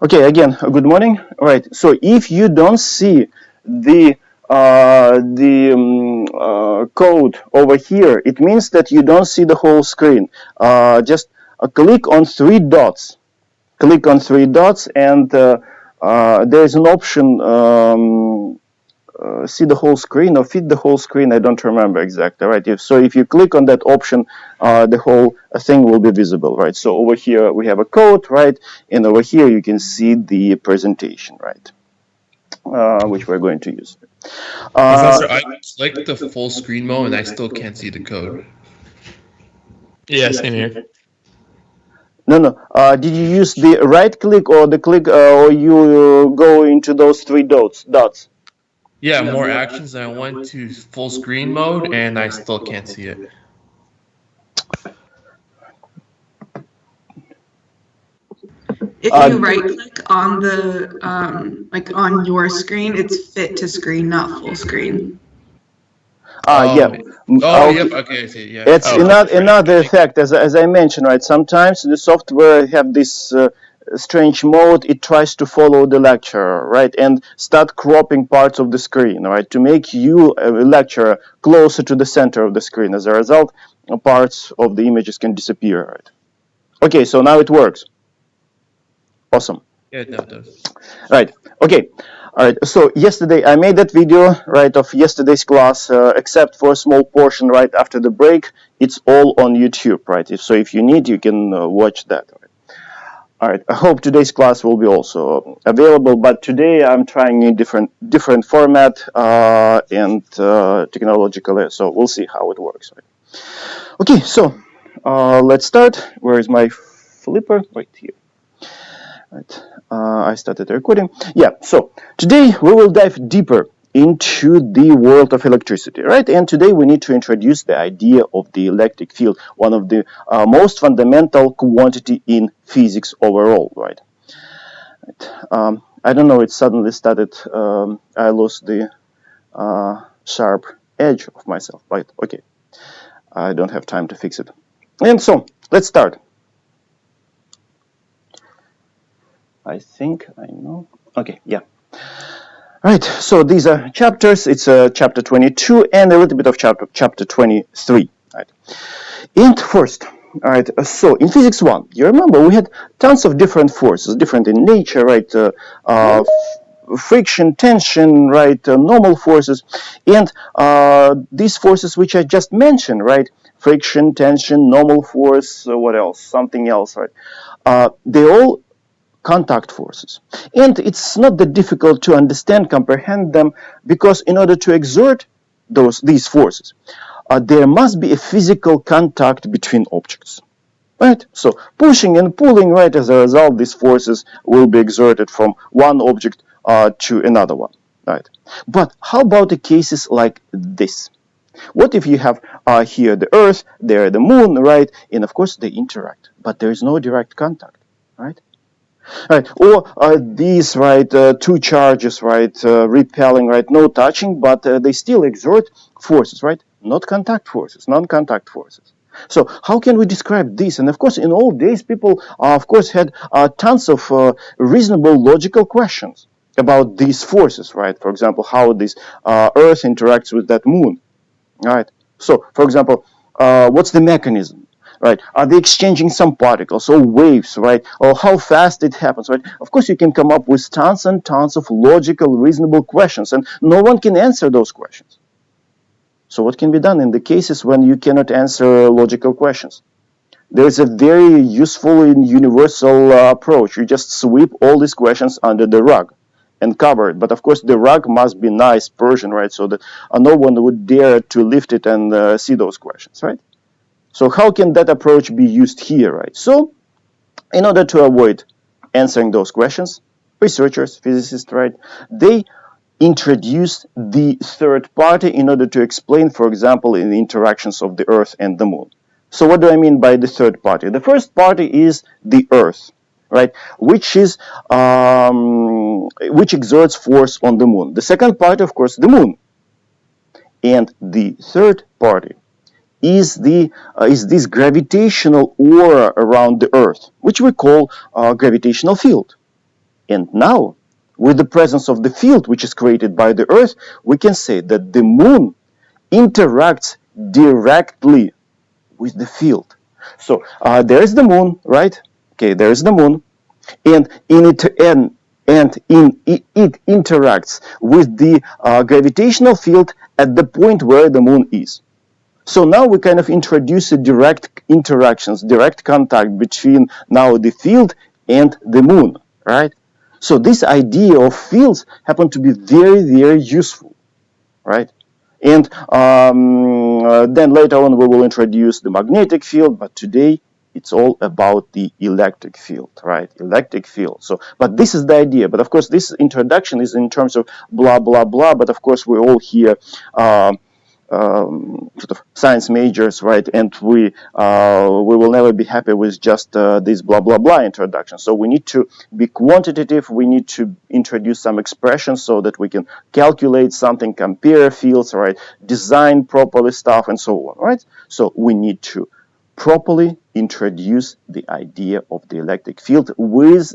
Okay, again, good morning. All right. So if you don't see the code over here, it means that you don't see the whole screen. Just click on three dots. Click on three dots, and there is an option. See the whole screen or fit the whole screen. I don't remember exactly, right? If you click on that option, the whole thing will be visible, right? So over here we have a code, right? And over here you can see the presentation, right? Which we're going to use. Uh, Professor, I clicked the full screen mode and I still can't see the code. Yeah, same here. no, no. Did you use the right click or the click, or you go into those three dots? Dots. Yeah, more actions. And I went to full screen mode and I still can't see it. If you right click on the like on your screen, it's fit to screen, not full screen. Yeah. Oh, yep. Okay, I see. Yeah. It's Okay. another effect, as I mentioned, right? Sometimes the software have this strange mode. It tries to follow the lecturer, right, and start cropping parts of the screen, right, to make you, a lecturer, closer to the center of the screen. As a result, parts of the images can disappear, right? Okay, so now it works. Awesome. Yeah, no, it does. Right. Okay. All right. So yesterday I made that video, right, of yesterday's class, except for a small portion right after the break. It's all on YouTube, right? So if you need, you can watch that. Right? All right. I hope today's class will be also available, but today I'm trying a different format and technologically. So we'll see how it works. Right? Okay. So let's start. Where is my flipper? Right here. Right. I started recording. Yeah, so today we will dive deeper into the world of electricity, right? And today we need to introduce the idea of the electric field, one of the most fundamental quantity in physics overall, right? I don't know, it suddenly started, I lost the sharp edge of myself, but okay, I don't have time to fix it. And so, let's start. I think I know. Okay, yeah. Right, so these are chapters. It's chapter 22 and a little bit of chapter 23. Right. And first, all right, so in physics 1, you remember we had tons of different forces, different in nature, right? Friction, tension, right? Normal forces. And these forces which I just mentioned, right? Friction, tension, normal force, what else? Something else, right? They all contact forces. And it's not that difficult to understand, comprehend them, because in order to exert these forces, there must be a physical contact between objects. Right? So pushing and pulling, right, as a result, these forces will be exerted from one object to another one. Right? But how about the cases like this? What if you have here the Earth, there the Moon, right? And of course they interact, but there is no direct contact, right? Right. Or these, right, two charges, right, repelling, right, no touching, but they still exert forces, right? Not contact forces, non-contact forces. So how can we describe this? And of course, in old days, people, of course, had tons of reasonable logical questions about these forces, right? For example, how this Earth interacts with that moon, right? So, for example, what's the mechanism? Right? Are they exchanging some particles or waves, right? Or how fast it happens, right? Of course, you can come up with tons and tons of logical, reasonable questions, and no one can answer those questions. So what can be done in the cases when you cannot answer logical questions? There is a very useful and universal approach. You just sweep all these questions under the rug and cover it. But of course, the rug must be nice Persian, right? So that no one would dare to lift it and see those questions, right? So how can that approach be used here, right? So in order to avoid answering those questions, researchers, physicists, right, they introduced the third party in order to explain, for example, in the interactions of the Earth and the Moon. So what do I mean by the third party? The first party is the Earth, right, which exerts force on the Moon. The second party, of course, the Moon. And the third party is this gravitational aura around the Earth, which we call gravitational field. And now, with the presence of the field which is created by the Earth, we can say that the moon interacts directly with the field. So there is the moon, right? Okay, there is the moon, and it interacts with the gravitational field at the point where the moon is. So now we kind of introduce a direct interactions, direct contact between now the field and the moon, right? So this idea of fields happen to be very, very useful, right? And then later on we will introduce the magnetic field, but today it's all about the electric field, right? Electric field. So, but this is the idea. But of course, this introduction is in terms of blah blah blah. But of course, we're all here sort of science majors, right? And we will never be happy with just this blah blah blah introduction. So we need to be quantitative. We need to introduce some expressions so that we can calculate something, compare fields, right? Design properly stuff, and so on, right? So we need to properly introduce the idea of the electric field with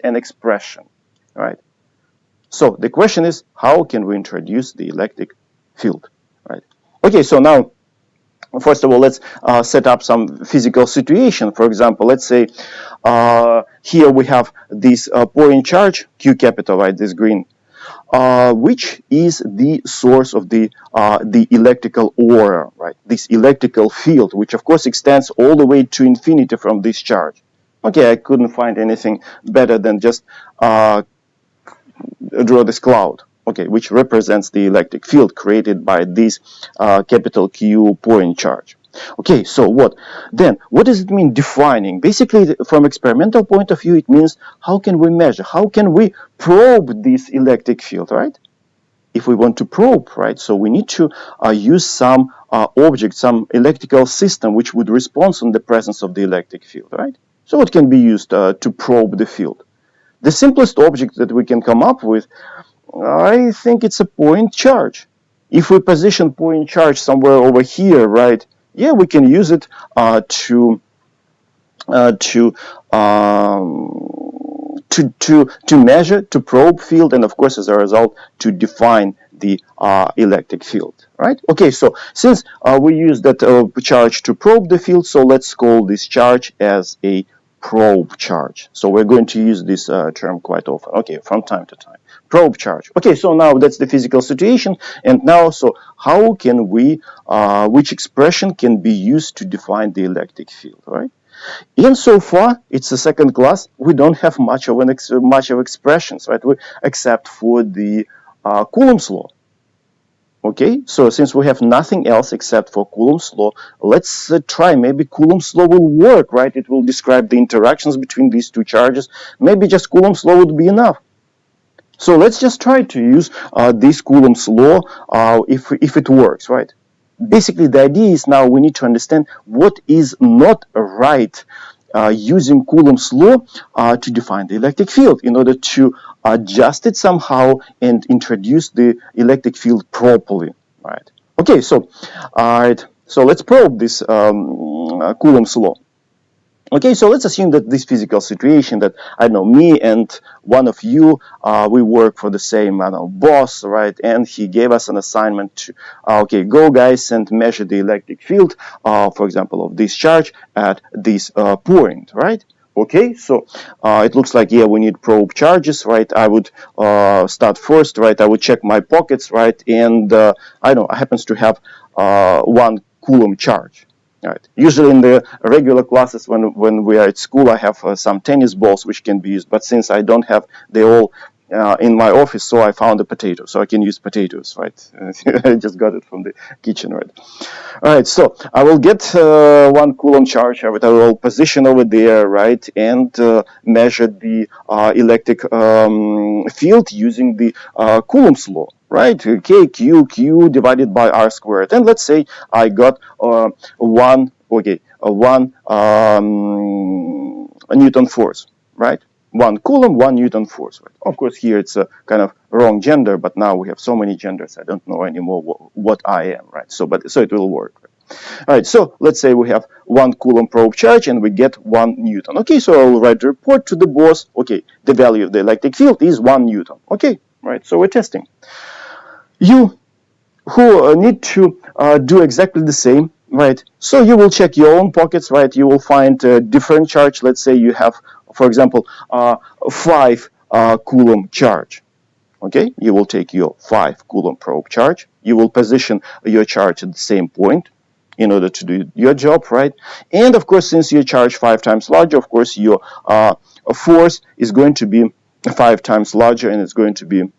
an expression, right? So the question is, how can we introduce the electric field? Right. Okay, so now, first of all, let's set up some physical situation. For example, let's say here we have this point charge, Q capital, right, this green, which is the source of the electrical aura, right, this electrical field, which of course extends all the way to infinity from this charge. Okay, I couldn't find anything better than just draw this cloud, okay, which represents the electric field created by this capital Q point charge. Okay, so what does it mean defining? Basically, from experimental point of view, it means how can we measure, how can we probe this electric field, right? If we want to probe, right, so we need to use some object, some electrical system which would respond in the presence of the electric field, right? So what can be used to probe the field? The simplest object that we can come up with, I think it's a point charge. If we position point charge somewhere over here, right, yeah, we can use it to measure, to probe field, and of course, as a result, to define the electric field, right? Okay, so since we use that charge to probe the field, so let's call this charge as a probe charge. So we're going to use this term quite often, okay, from time to time. Probe charge. Okay, so now that's the physical situation, and now, so how can we, which expression can be used to define the electric field, right? And so far, it's the second class. We don't have much of expressions, right? Except for the Coulomb's law. Okay, so since we have nothing else except for Coulomb's law, let's try. Maybe Coulomb's law will work, right? It will describe the interactions between these two charges. Maybe just Coulomb's law would be enough. So let's just try to use this Coulomb's law if it works, right? Basically, the idea is now we need to understand what is not right using Coulomb's law to define the electric field in order to adjust it somehow and introduce the electric field properly, right? Okay, so so let's probe this Coulomb's law. Okay, so let's assume that this physical situation that, I know, me and one of you, we work for the same, boss, right? And he gave us an assignment to, okay, go guys and measure the electric field, for example, of this charge at this point, right? Okay, so it looks like, yeah, we need probe charges, right? I would start first, right? I would check my pockets, right? And I know, I happens to have 1 Coulomb charge. Right. Usually in the regular classes when we are at school, I have some tennis balls which can be used. But since I don't have, they all in my office, so I found a potato. So I can use potatoes, right? I just got it from the kitchen, right? All right, so I will get 1 Coulomb charge. I will position over there, right? And measure the electric field using the Coulomb's law. Right, K, Q divided by R squared. And let's say I got 1 Newton force, right? 1 Coulomb, 1 Newton force. Right? Of course, here it's a kind of wrong gender, but now we have so many genders, I don't know anymore what I am, right? So it will work. Right? All right, so let's say we have 1 coulomb probe charge and we get 1 Newton. Okay, so I'll write the report to the boss. Okay, the value of the electric field is 1 Newton. Okay, right, so we're testing. You who need to do exactly the same, right? So you will check your own pockets, right? You will find a different charge. Let's say you have, for example, 5 coulomb charge. Okay, you will take your 5 coulomb probe charge. You will position your charge at the same point in order to do your job, right? And of course, since your charge 5 times larger, of course, your force is going to be 5 times larger, and it's going to be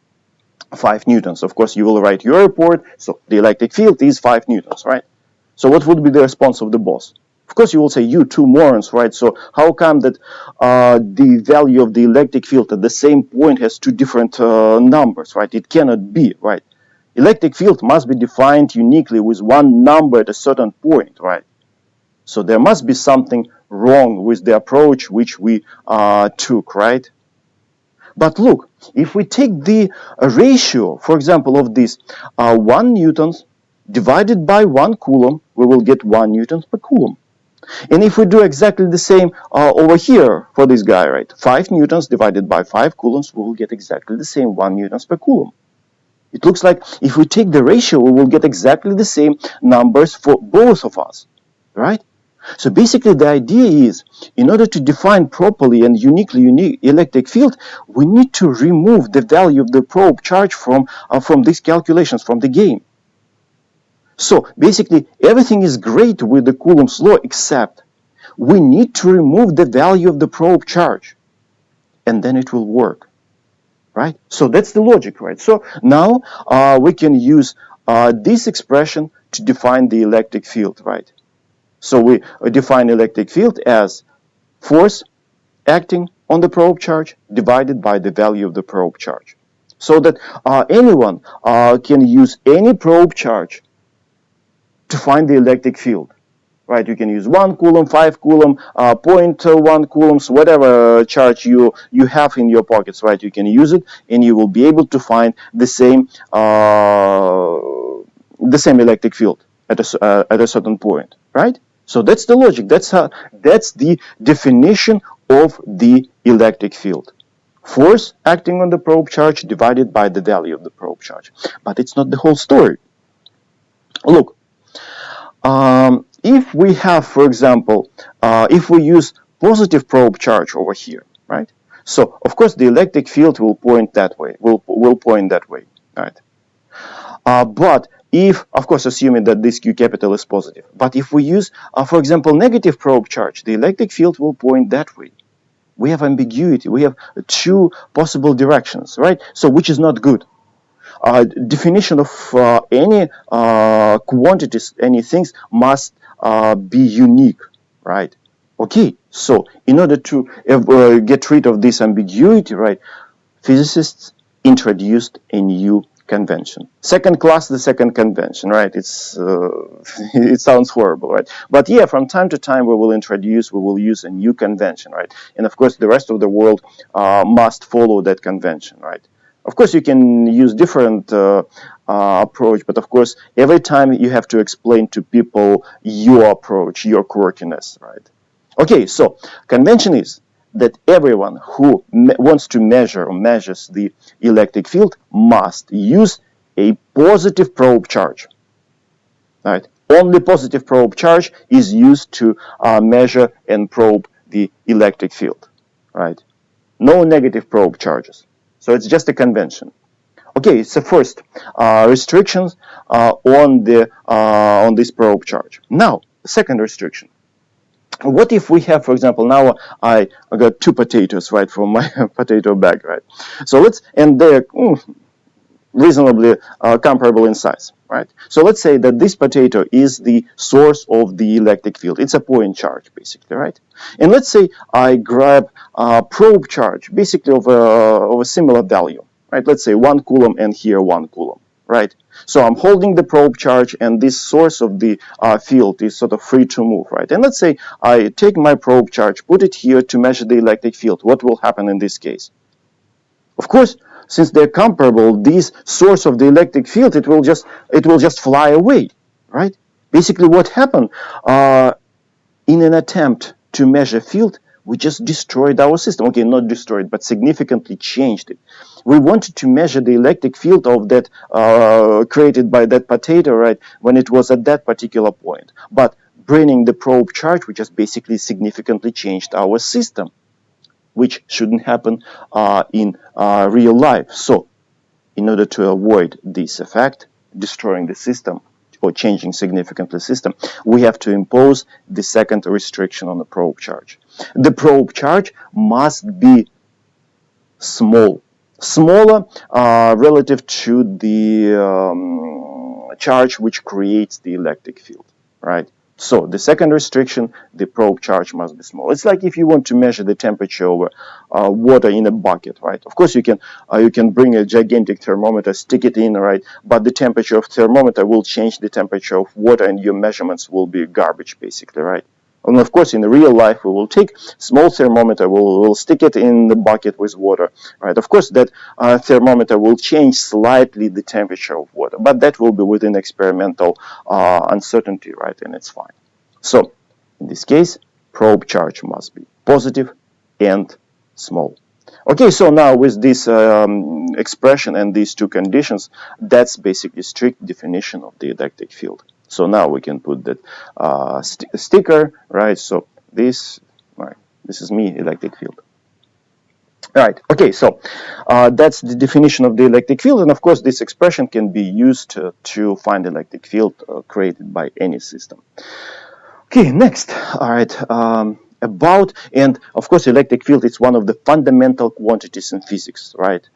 5 newtons. Of course, you will write your report, so the electric field is 5 newtons, right? So what would be the response of the boss? Of course, you will say, you two morons, right? So how come that the value of the electric field at the same point has two different numbers, right? It cannot be, right? Electric field must be defined uniquely with one number at a certain point, right? So there must be something wrong with the approach which we took, right? But look, if we take the ratio, for example, of this 1 newtons divided by 1 coulomb, we will get 1 newtons per coulomb. And if we do exactly the same over here for this guy, right, 5 newtons divided by 5 coulombs, we will get exactly the same 1 newtons per coulomb. It looks like if we take the ratio, we will get exactly the same numbers for both of us, right? So basically the idea is, in order to define properly and uniquely unique electric field, we need to remove the value of the probe charge from these calculations, from the game. So basically everything is great with the Coulomb's law, except we need to remove the value of the probe charge, and then it will work, right? So that's the logic, right? So now we can use this expression to define the electric field, right? So we define electric field as force acting on the probe charge divided by the value of the probe charge. So that anyone can use any probe charge to find the electric field, right? You can use 1 coulomb, 5 coulomb, 0.1 coulombs, whatever charge you have in your pockets, right? You can use it, and you will be able to find the same electric field at a certain point, right? So that's the logic. That's the definition of the electric field. Force acting on the probe charge divided by the value of the probe charge. But it's not the whole story. Look, if we have, for example, if we use positive probe charge over here, right? So of course the electric field will point that way. Will point that way, right? But if, of course, assuming that this Q capital is positive, but if we use, for example, negative probe charge, the electric field will point that way. We have ambiguity. We have two possible directions, right? So which is not good. Definition of any quantities, any things must be unique, right? Okay, so in order to get rid of this ambiguity, right, physicists introduced a new convention. Second class, the second convention, right? It's it sounds horrible, right? But yeah, from time to time we will use a new convention, right? And of course, the rest of the world must follow that convention, right? Of course, you can use different approach, but of course, every time you have to explain to people your approach, your quirkiness, right? Okay, so convention is that everyone who wants to measure or measures the electric field must use a positive probe charge, right? Only positive probe charge is used to measure and probe the electric field, right? No negative probe charges. So it's just a convention. Okay, it's the first restrictions on this probe charge. Now, second restriction. What if we have, for example, now I got 2 potatoes, right, from my potato bag, right? So and they're reasonably comparable in size, right? So let's say that this potato is the source of the electric field. It's a point charge, basically, right? And let's say I grab a probe charge, basically of a similar value, right? Let's say 1 coulomb and here 1 coulomb, right? So I'm holding the probe charge, and this source of the field is sort of free to move, right? And let's say I take my probe charge, put it here to measure the electric field. What will happen in this case? Of course, since they're comparable, this source of the electric field, it will just fly away, right? Basically, what happened in an attempt to measure field, we just destroyed our system. Okay, not destroyed, but significantly changed it. We wanted to measure the electric field of that created by that potato, right, when it was at that particular point. But bringing the probe charge, we just basically significantly changed our system, which shouldn't happen in real life. So, in order to avoid this effect, destroying the system or changing significantly system, we have to impose the second restriction on the probe charge. The probe charge must be smaller relative to the charge which creates the electric field, right? So the second restriction, the probe charge must be small. It's like if you want to measure the temperature of water in a bucket, right? Of course, you can bring a gigantic thermometer, stick it in, right? But the temperature of thermometer will change the temperature of water, and your measurements will be garbage, basically, right? And of course, in the real life, we will take small thermometer, we'll stick it in the bucket with water, right? Of course, that thermometer will change slightly the temperature of water, but that will be within experimental uncertainty, right? And it's fine. So, in this case, probe charge must be positive and small. Okay, so now with this expression and these two conditions, that's basically strict definition of the electric field. So now we can put that sticker, right? So this is me, electric field. Right, okay, so that's the definition of the electric field, and of course this expression can be used to find electric field created by any system. Okay, next, all right, and of course electric field is one of the fundamental quantities in physics, right?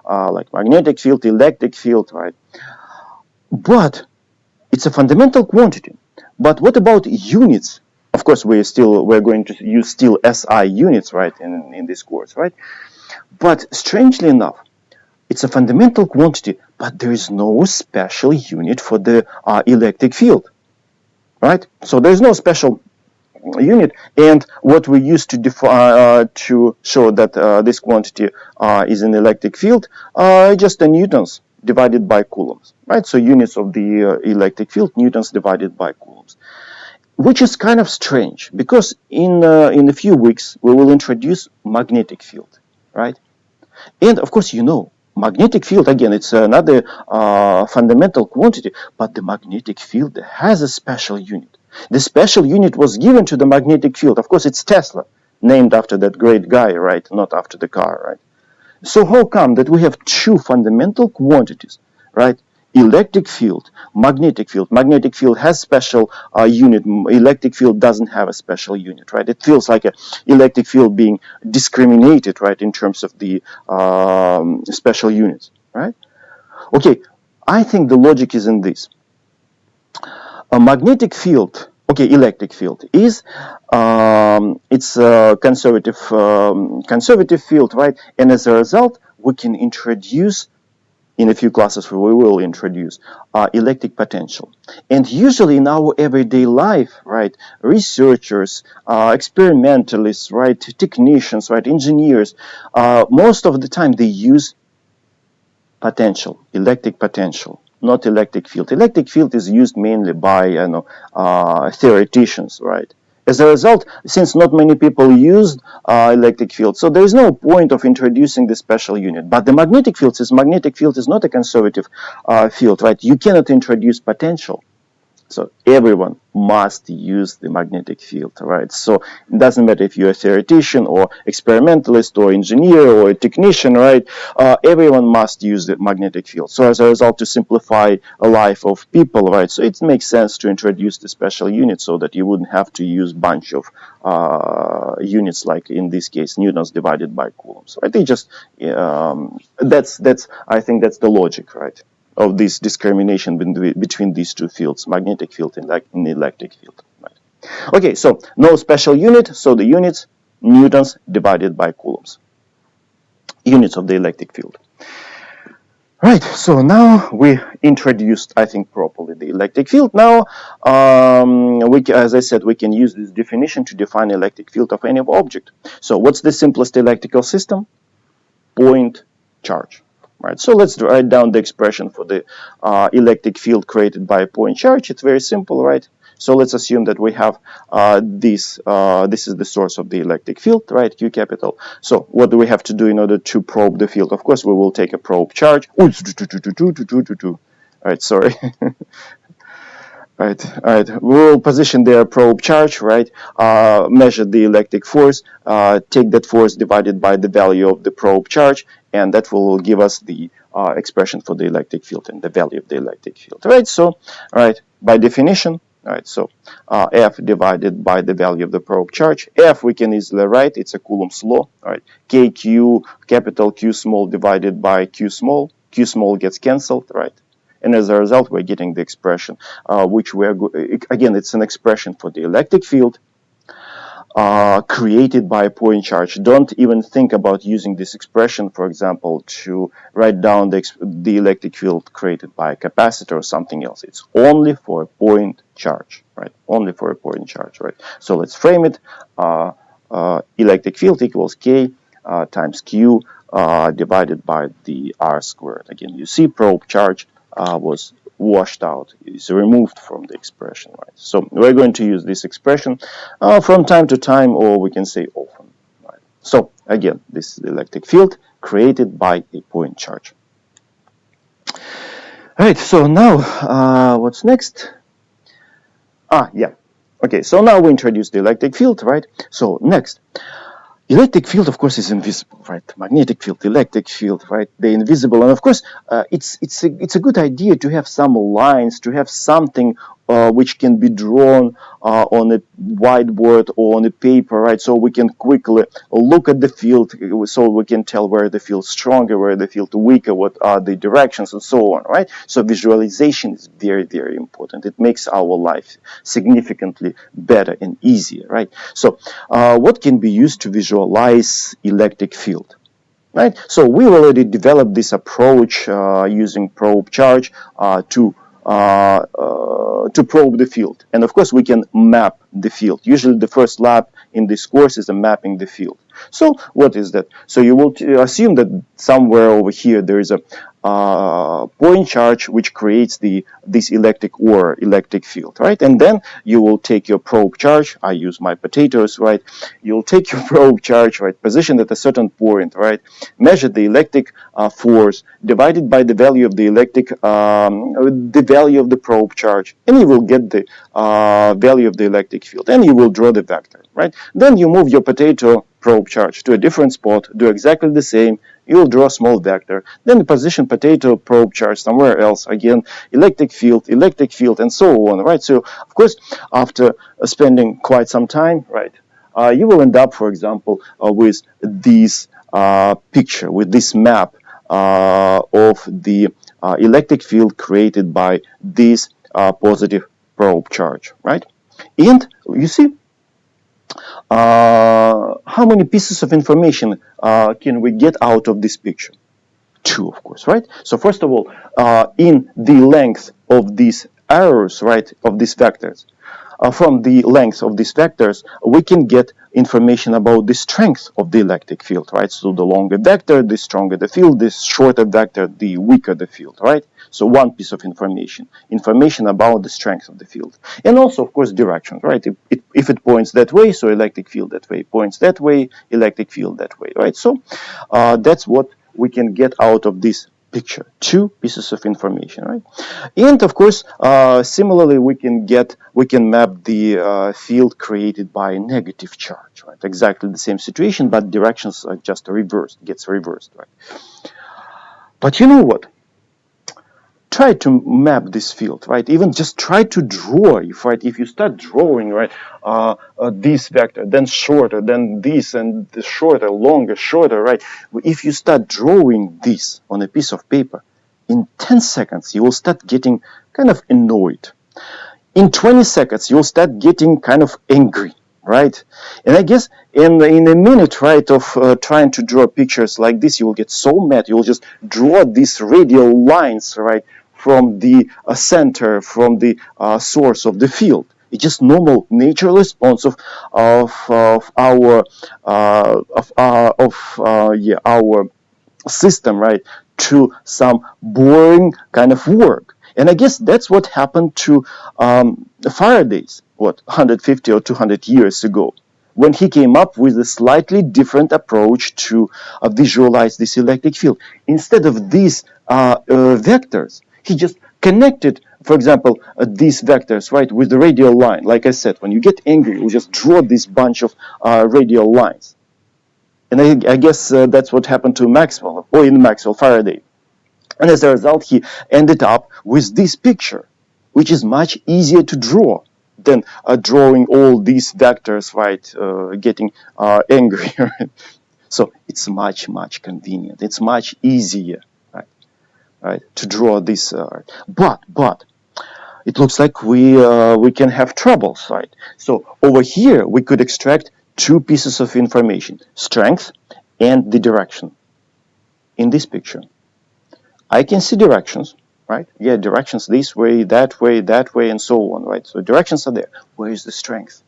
Like magnetic field, electric field, right? But it's a fundamental quantity. But what about units? Of course, we're going to use still SI units, right, in this course, right? But strangely enough, it's a fundamental quantity, but there is no special unit for the electric field, right? So there's no special unit, and what we use to to show that this quantity is an electric field, just the newtons divided by coulombs, right? So units of the electric field, newtons divided by coulombs, which is kind of strange because in a few weeks we will introduce magnetic field, right? And of course, magnetic field, again, it's another fundamental quantity, but the magnetic field has a special unit. The special unit was given to the magnetic field. Of course, it's Tesla, named after that great guy, right? Not after the car, right? So how come that we have two fundamental quantities, right? Electric field, magnetic field. Magnetic field has special unit. Electric field doesn't have a special unit, right? It feels like a electric field being discriminated, right, in terms of the special units, right? Okay, I think the logic is in this. A magnetic field, okay, electric field is it's a conservative field, right? And as a result, we can introduce in a few classes we will introduce electric potential. And usually in our everyday life, right, researchers, experimentalists, right, technicians, right, engineers, most of the time they use potential, electric potential, not electric field. Electric field is used mainly by theoreticians, right? As a result, since not many people used electric field, so there is no point of introducing the special unit. But the magnetic field, since magnetic field is not a conservative field, right? You cannot introduce potential. So everyone must use the magnetic field, right? So it doesn't matter if you're a theoretician or experimentalist or engineer or a technician, right? Everyone must use the magnetic field. So as a result, to simplify a life of people, right? So it makes sense to introduce the special unit so that you wouldn't have to use bunch of units, like in this case, newtons divided by coulombs. Right? They just that's I think that's the logic, right, of this discrimination between these two fields, magnetic field and electric field. Right. Okay, so no special unit, so the units, newtons divided by coulombs. Units of the electric field. Right, so now we introduced, I think, properly the electric field. Now, as I said, we can use this definition to define electric field of any object. So what's the simplest electrical system? Point charge. Right, so let's write down the expression for the electric field created by a point charge. It's very simple, right? So let's assume that we have this. This is the source of the electric field, right? Q capital. So what do we have to do in order to probe the field? Of course, we will take a probe charge. All right, sorry. All right. We will position their probe charge, right? Measure the electric force, take that force divided by the value of the probe charge, and that will give us the expression for the electric field and the value of the electric field, right? So, all right, by definition, all right, so F divided by the value of the probe charge. F we can easily write, it's a Coulomb's law, all right? KQ, capital Q small divided by Q small. Q small gets cancelled, right? And as a result, we're getting the expression, which we're, again, it's an expression for the electric field created by a point charge. Don't even think about using this expression, for example, to write down the electric field created by a capacitor or something else. It's only for a point charge, right? Only for a point charge, right? So let's frame it. Electric field equals K times Q divided by the R squared. Again, you see probe charge was washed out, is removed from the expression, right? So we're going to use this expression from time to time, or we can say often, right? So again, this is the electric field created by a point charge. All right, so now what's next? Yeah. Okay, so now we introduce the electric field, right? So next, electric field, of course, is invisible, right? Magnetic field, electric field, right? They're invisible, and of course, it's a good idea to have some lines, to have something which can be drawn on a whiteboard or on a paper, right? So we can quickly look at the field, so we can tell where the field's stronger, where the field weaker, what are the directions, and so on, right? So visualization is very, very important. It makes our life significantly better and easier, right? So what can be used to visualize electric field? Right, so we already developed this approach using probe charge to probe the field, and of course we can map the field. Usually the first lab in this course is a mapping the field. So what is that? So you will assume that somewhere over here there is a point charge which creates this electric field, right? And then you will take your probe charge. I use my potatoes, right? You'll take your probe charge, right? Position at a certain point, right? Measure the electric force divided by the value of the value of the probe charge, and you will get the value of the electric field, and you will draw the vector, right? Then you move your potato probe charge to a different spot, do exactly the same. You'll draw a small vector, then position potato probe charge somewhere else, again, electric field, and so on, right? So, of course, after spending quite some time, right, you will end up, for example, with this picture, with this map of the electric field created by this positive probe charge, right? And you see, how many pieces of information can we get out of this picture? Two, of course, right? So first of all, in the length of these arrows, right, of these vectors, from the length of these vectors, we can get information about the strength of the electric field, right? So the longer vector, the stronger the field, the shorter vector, the weaker the field, right? So one piece of information about the strength of the field. And also, of course, directions, right? If it points that way, so electric field that way, points that way, electric field that way, right? So that's what we can get out of this picture, two pieces of information, right? And of course, similarly, we can map the field created by a negative charge, right? Exactly the same situation, but directions are just gets reversed, right? But you know what? Try to map this field, right? Even just try to draw, if you start drawing, right, this vector, then shorter, then this, and the shorter, longer, shorter, right? If you start drawing this on a piece of paper, in 10 seconds, you will start getting kind of annoyed. In 20 seconds, you'll start getting kind of angry, right? And I guess in a minute, right, of trying to draw pictures like this, you will get so mad, you'll just draw these radial lines, right, from the center, from the source of the field. It's just normal natural response of our system, right, to some boring kind of work. And I guess that's what happened to Faraday's, 150 or 200 years ago, when he came up with a slightly different approach to visualize this electric field. Instead of these vectors, he just connected, for example, these vectors, right, with the radial line. Like I said, when you get angry, you just draw this bunch of radial lines. And I guess that's what happened to Maxwell, or in Maxwell, Faraday. And as a result, he ended up with this picture, which is much easier to draw than drawing all these vectors, right, getting angry. Right? So it's much, much convenient. It's much easier, right, to draw this. But it looks like we can have troubles, right? So over here, we could extract two pieces of information: strength and the direction. In this picture, I can see directions, right? Yeah, directions this way, that way, and so on, right? So directions are there. Where is the strength?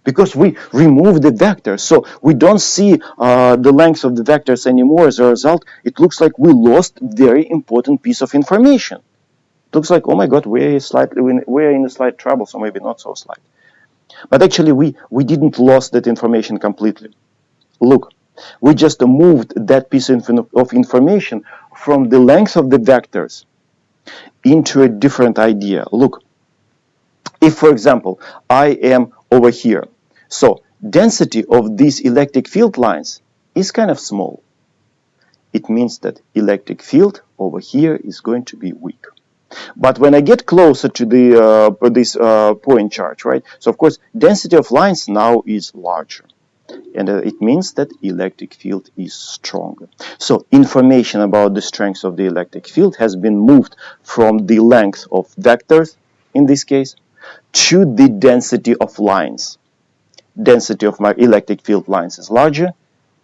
Because we remove the vectors, so we don't see the length of the vectors anymore. As a result, it looks like we lost very important piece of information. It looks like, oh my God, we're in a slight trouble, so maybe not so slight. But actually, we didn't lose that information completely. Look, we just moved that piece of information from the length of the vectors into a different idea. Look, if, for example, I am over here, so density of these electric field lines is kind of small. It means that electric field over here is going to be weak. But when I get closer to this point charge, right? So of course, density of lines now is larger. And it means that electric field is stronger. So information about the strength of the electric field has been moved from the length of vectors, in this case, to the density of lines. Density of my electric field lines is larger,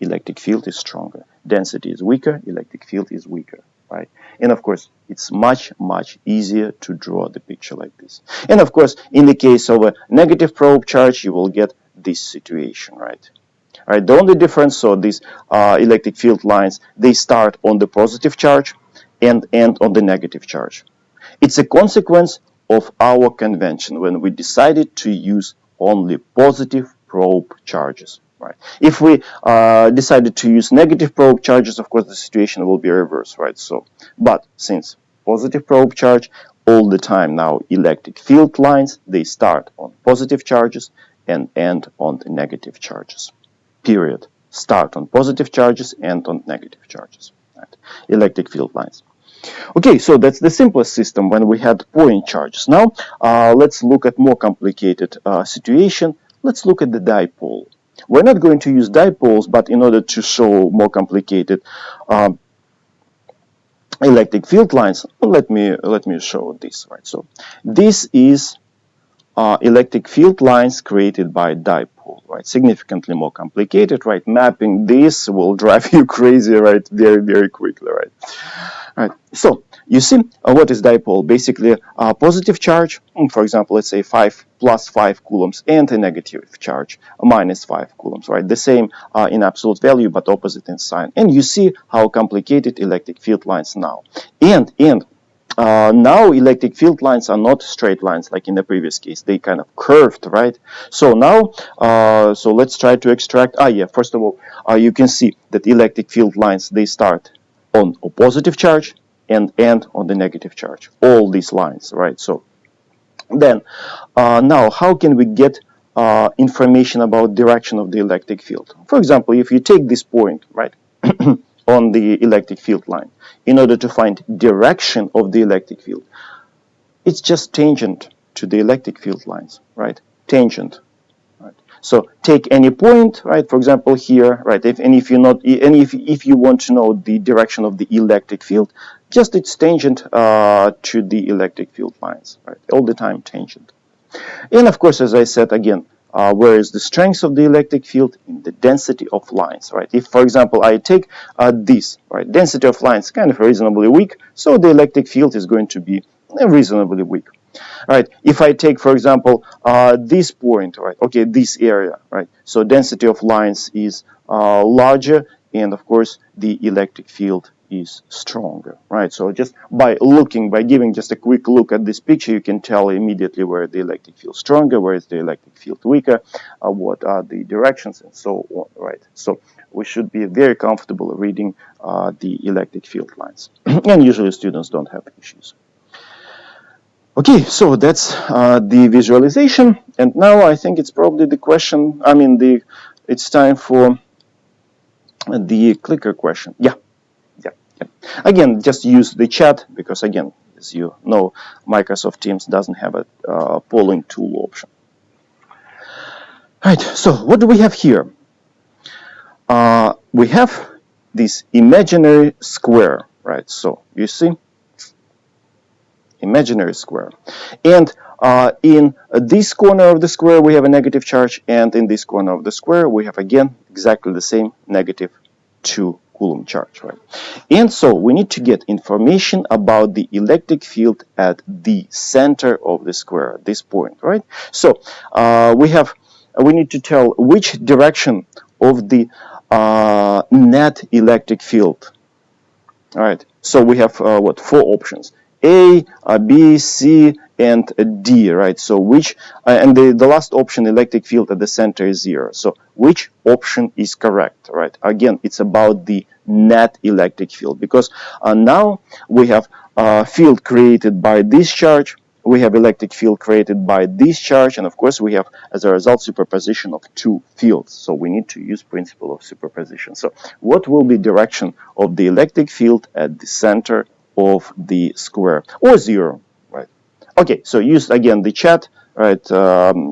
electric field is stronger. Density is weaker, electric field is weaker, right? And of course, it's much, much easier to draw the picture like this. And of course, in the case of a negative probe charge, you will get this situation, right? Right, the only difference, so these electric field lines, they start on the positive charge and end on the negative charge. It's a consequence of our convention when we decided to use only positive probe charges. Right. If we decided to use negative probe charges, of course, the situation will be reversed, right? So, but since positive probe charge, all the time now electric field lines, they start on positive charges and end on the negative charges. Period. Start on positive charges, end on negative charges. Right. Electric field lines. Okay, so that's the simplest system when we had point charges. Now, let's look at more complicated situation. Let's look at the dipole. We're not going to use dipoles, but in order to show more complicated electric field lines, let me show this. Right. So this is electric field lines created by dipole, right? Significantly more complicated, right? Mapping this will drive you crazy, right? Very, very quickly, right? Right. So you see, what is dipole? Basically, a positive charge, for example, let's say 5 plus 5 coulombs, and a negative charge, minus 5 coulombs, right? The same in absolute value, but opposite in sign. And you see how complicated electric field lines now. And now electric field lines are not straight lines like in the previous case. They kind of curved, right? So now, so let's try to extract. First of all, you can see that electric field lines, they start on a positive charge and end on the negative charge. All these lines, right? So then, now how can we get information about direction of the electric field? For example, if you take this point, right? On the electric field line, in order to find direction of the electric field, it's just tangent to the electric field lines, right? Tangent. Right? So take any point, right? For example, here, right? If you want to know the direction of the electric field, just it's tangent to the electric field lines, right? All the time tangent. And of course, as I said again, where is the strength of the electric field? In the density of lines, right? If, for example, I take this, right, density of lines kind of reasonably weak, so the electric field is going to be reasonably weak, right? If I take, for example, this point, right, okay, this area, right, so density of lines is larger, and of course, the electric field is stronger, right? So just by giving just a quick look at this picture, you can tell immediately where the electric field is stronger, where is the electric field weaker, what are the directions, and so on, right? So we should be very comfortable reading the electric field lines, and usually students don't have issues. Okay, so that's the visualization, and now I think it's probably the question. It's time for the clicker question. Yeah. Again, just use the chat because, again, as you know, Microsoft Teams doesn't have a polling tool option. Right. So what do we have here? We have this imaginary square, right? So you see, imaginary square, and in this corner of the square we have a negative charge, and in this corner of the square we have again exactly the same negative 2 Coulomb charge, right? And so we need to get information about the electric field at the center of the square, at this point, right? So we need to tell which direction of the net electric field. All right. So we have 4 options: A, B, C, and D, right? So and the last option, electric field at the center, is 0. So which option is correct, right? Again, it's about the net electric field, because now we have field created by this charge, we have electric field created by this charge, and of course we have, as a result, superposition of 2 fields. So we need to use principle of superposition. So what will be direction of the electric field at the center of the square, or 0, right? Okay, so use again the chat, right?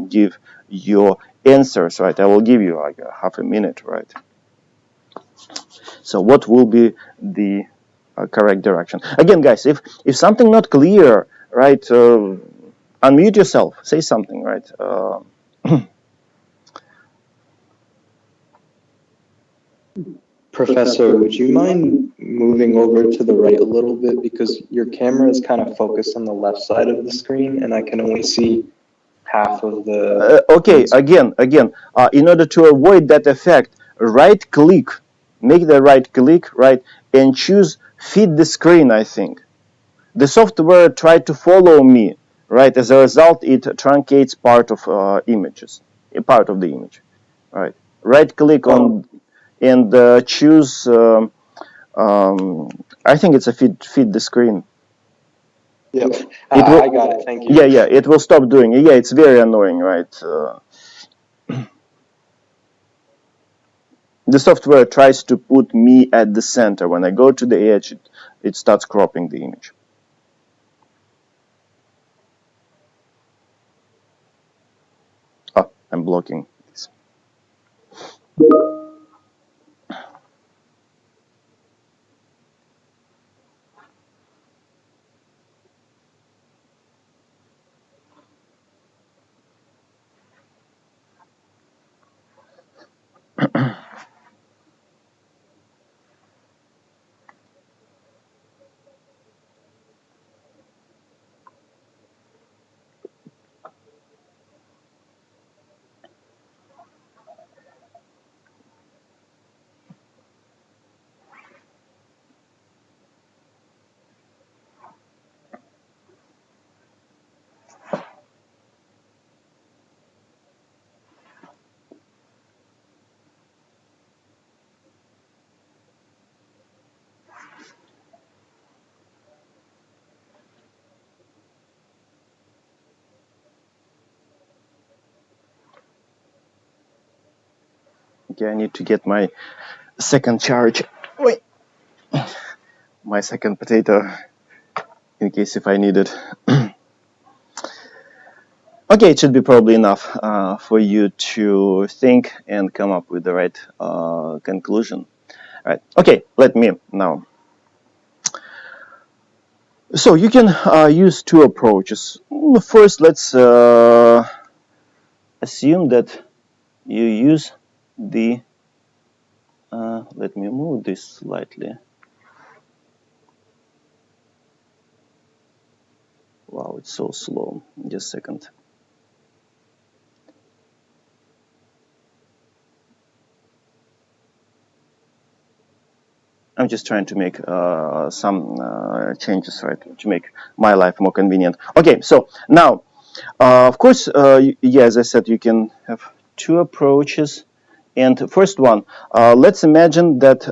Give your answers, right? I will give you like half a minute, right? So what will be the correct direction? Again, guys, if something not clear, right, unmute yourself, say something, right? Professor, would you mind moving over to the right a little bit, because your camera is kind of focused on the left side of the screen and I can only see half of the... Okay, again, in order to avoid that effect, right click, make the right click, right, and choose feed the screen, I think. The software tried to follow me, right? As a result, it truncates part of images, part of the image, right? Right click on and choose. I think it's a feed the screen. Yep, I got it. Thank you. Yeah, it will stop doing it. Yeah, it's very annoying, right? The software tries to put me at the center. When I go to the edge, it starts cropping the image. Oh, I'm blocking this. Okay, I need to get my second charge. Wait, my second potato, in case if I need it. Okay, it should be probably enough for you to think and come up with the right conclusion. All right. Okay, let me now. So you can use 2 approaches. First, let's assume that you use the. Let me move this slightly. Wow, it's so slow. Just a second. I'm just trying to make some changes, right, to make my life more convenient. Okay, so now, of course, yeah, as I said, you can have two approaches. And the first one, let's imagine that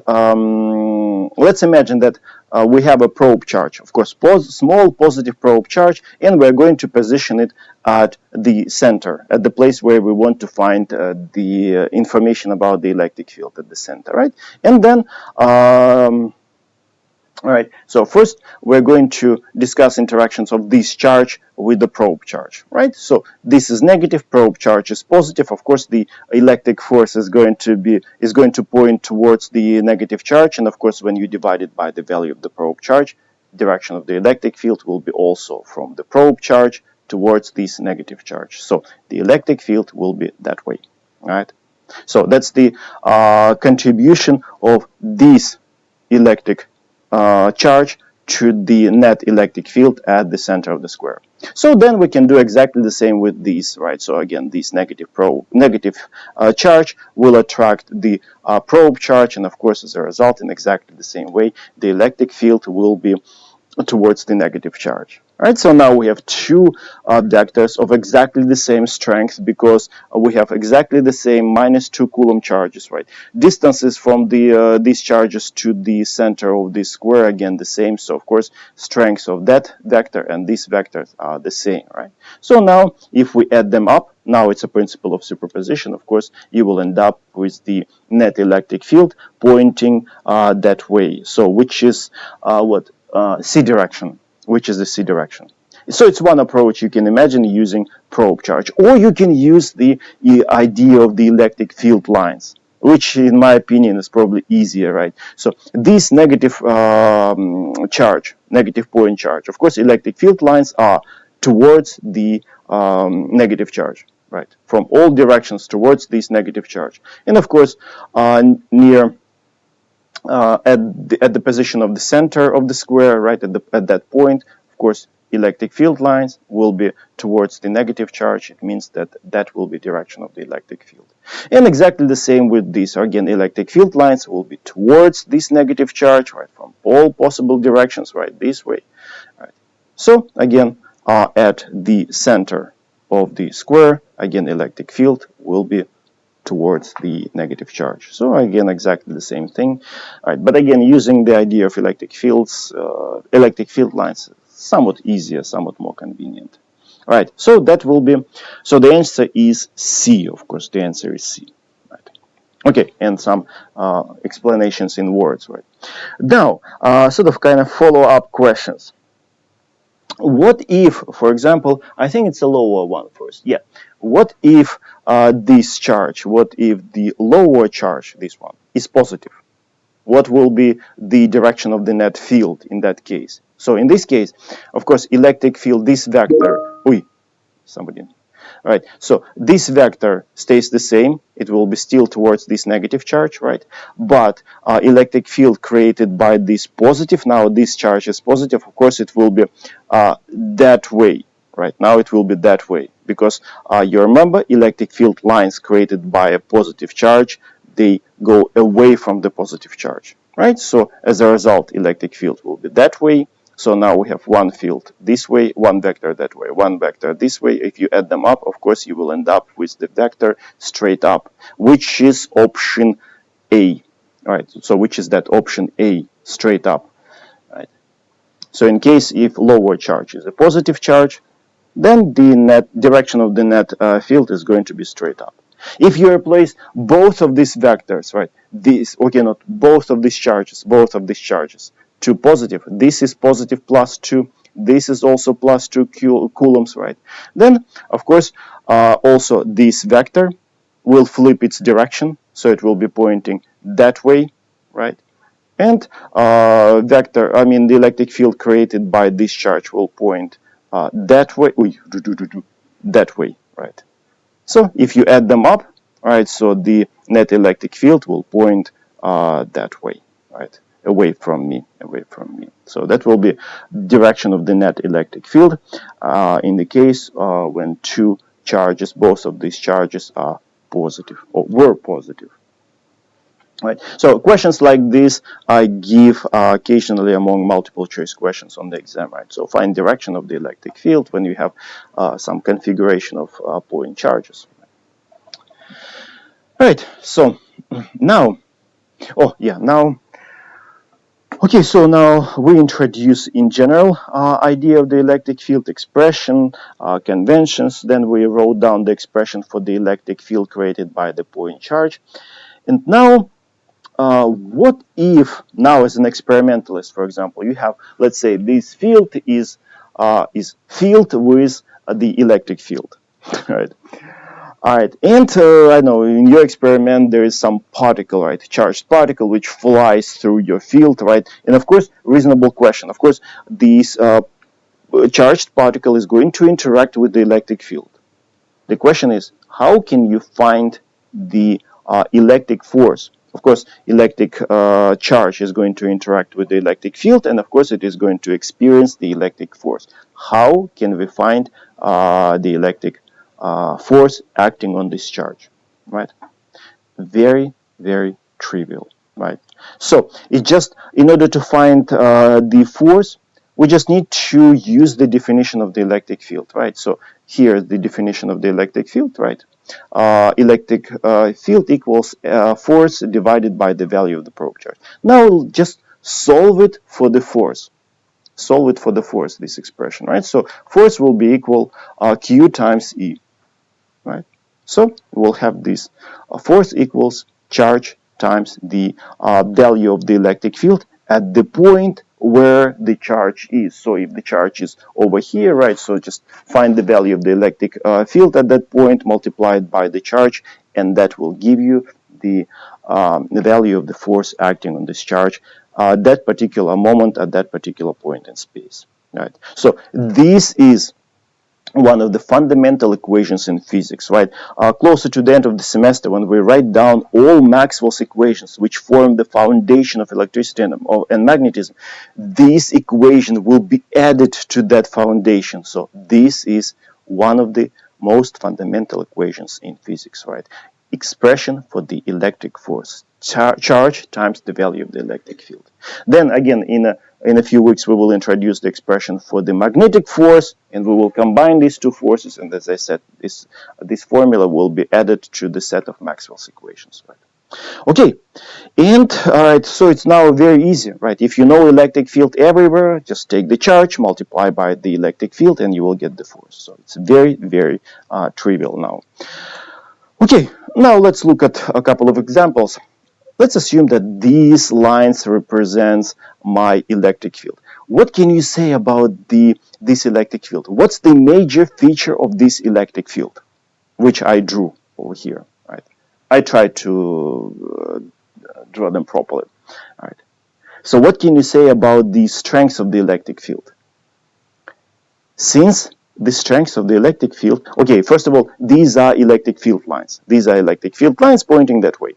we have a probe charge, of course, small positive probe charge, and we're going to position it at the center, at the place where we want to find the information about the electric field at the center, right? And then all right, so first we're going to discuss interactions of this charge with the probe charge, right? So this is negative, probe charge is positive. Of course, the electric force is going to point towards the negative charge, and of course, when you divide it by the value of the probe charge, direction of the electric field will be also from the probe charge towards this negative charge. So the electric field will be that way, all right? So that's the contribution of this electric charge to the net electric field at the center of the square. So then we can do exactly the same with these, right? So again, this negative charge will attract the probe charge, and of course, as a result, in exactly the same way, the electric field will be towards the negative charge. Right, so now we have two vectors of exactly the same strength because we have exactly the same -2 Coulomb charges, right? Distances from these charges to the center of this square, again, the same. So, of course, strengths of that vector and these vectors are the same, right? So now, if we add them up, now it's a principle of superposition, of course, you will end up with the net electric field pointing that way. So, which is C direction, which is the C direction. So it's one approach you can imagine using probe charge, or you can use the idea of the electric field lines, which in my opinion is probably easier, right? So this negative charge, negative point charge, of course, electric field lines are towards the negative charge, right? From all directions towards this negative charge. And of course, near at the position of the center of the square, right, at that point, of course, electric field lines will be towards the negative charge. It means that that will be direction of the electric field. And exactly the same with this. Again, electric field lines will be towards this negative charge, right, from all possible directions, right, this way. Right. So again, at the center of the square, again, electric field will be towards the negative charge. So again, exactly the same thing. All right, but again, using the idea of electric fields, electric field lines, somewhat easier, somewhat more convenient. All right, so that will be, so the answer is C, of course, the answer is C. Right. Okay, and some explanations in words, right? Now, sort of kind of follow-up questions. What if, for example, I think it's a lower one first. Yeah. What if this charge, what if the lower charge, this one, is positive? What will be the direction of the net field in that case? So in this case, of course, electric field, this vector, somebody. Right, so this vector stays the same. It will be still towards this negative charge, right? But electric field created by this positive, now this charge is positive, of course it will be that way, right? Now it will be that way because you remember electric field lines created by a positive charge, they go away from the positive charge, right? So as a result, electric field will be that way. So now we have one field this way, one vector that way, one vector this way. If you add them up, of course, you will end up with the vector straight up, which is option A. All right, so which is that option A, straight up. Right. So in case if lower charge is a positive charge, then the net direction of the net field is going to be straight up. If you replace both of these vectors, right, not both of these charges, to positive, this is positive +2, this is also +2 coulombs, right, then, of course, also this vector will flip its direction, so it will be pointing that way, right, and the electric field created by this charge will point that way, that way, right. So if you add them up, right, so the net electric field will point that way, right, away from me. So that will be direction of the net electric field in the case when two charges, both of these charges are positive or were positive. Right. So questions like this I give occasionally among multiple choice questions on the exam. Right. So find direction of the electric field when you have some configuration of point charges. Right. So now, oh yeah, now. Okay, so now we introduce in general idea of the electric field expression, conventions. Then we wrote down the expression for the electric field created by the point charge. And now, what if now as an experimentalist, for example, you have, let's say, this field is filled with the electric field, right? All right, and I know in your experiment there is some particle, right, charged particle which flies through your field, right? And of course, reasonable question. Of course, this charged particle is going to interact with the electric field. The question is, how can you find the electric force? Of course, electric charge is going to interact with the electric field, and of course, it is going to experience the electric force. How can we find the electric force acting on this charge? Right? Very, very trivial. Right? So, it just in order to find the force, we just need to use the definition of the electric field, right? So here is the definition of the electric field, right? Electric field equals force divided by the value of the probe charge. Now just solve it for the force. Solve it for the force, this expression, right? So force will be equal Q times E, right? So we'll have this force equals charge times the value of the electric field at the point where the charge is. So if the charge is over here, right, so just find the value of the electric field at that point multiplied by the charge, and that will give you the value of the force acting on this charge that particular moment at that particular point in space. Right. So this is one of the fundamental equations in physics, right? Closer to the end of the semester, when we write down all Maxwell's equations, which form the foundation of electricity and magnetism, this equation will be added to that foundation. So this is one of the most fundamental equations in physics, right? Expression for the electric force, charge times the value of the electric field. Then again, in a few weeks, we will introduce the expression for the magnetic force, and we will combine these two forces. And as I said, this formula will be added to the set of Maxwell's equations. Right? Okay, and all right, so it's now very easy, right? If you know electric field everywhere, just take the charge, multiply by the electric field, and you will get the force. So it's very, very trivial now. Okay, now let's look at a couple of examples. Let's assume that these lines represents my electric field. What can you say about this electric field? What's the major feature of this electric field, which I drew over here? Right? I tried to draw them properly. All right. So what can you say about the strength of the electric field? Since the strength of the electric field, okay, first of all, these are electric field lines. These are electric field lines pointing that way.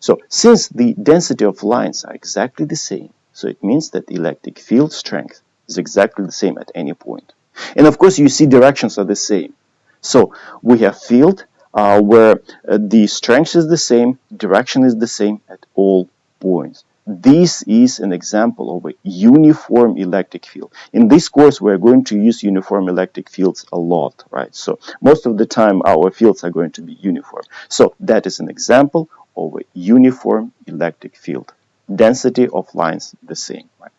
So since the density of lines are exactly the same, so it means that the electric field strength is exactly the same at any point. And of course, you see directions are the same. So we have field where the strength is the same, direction is the same at all points. This is an example of a uniform electric field. In this course, we're going to use uniform electric fields a lot, right? So most of the time, our fields are going to be uniform. So that is an example of a uniform electric field. Density of lines the same, right?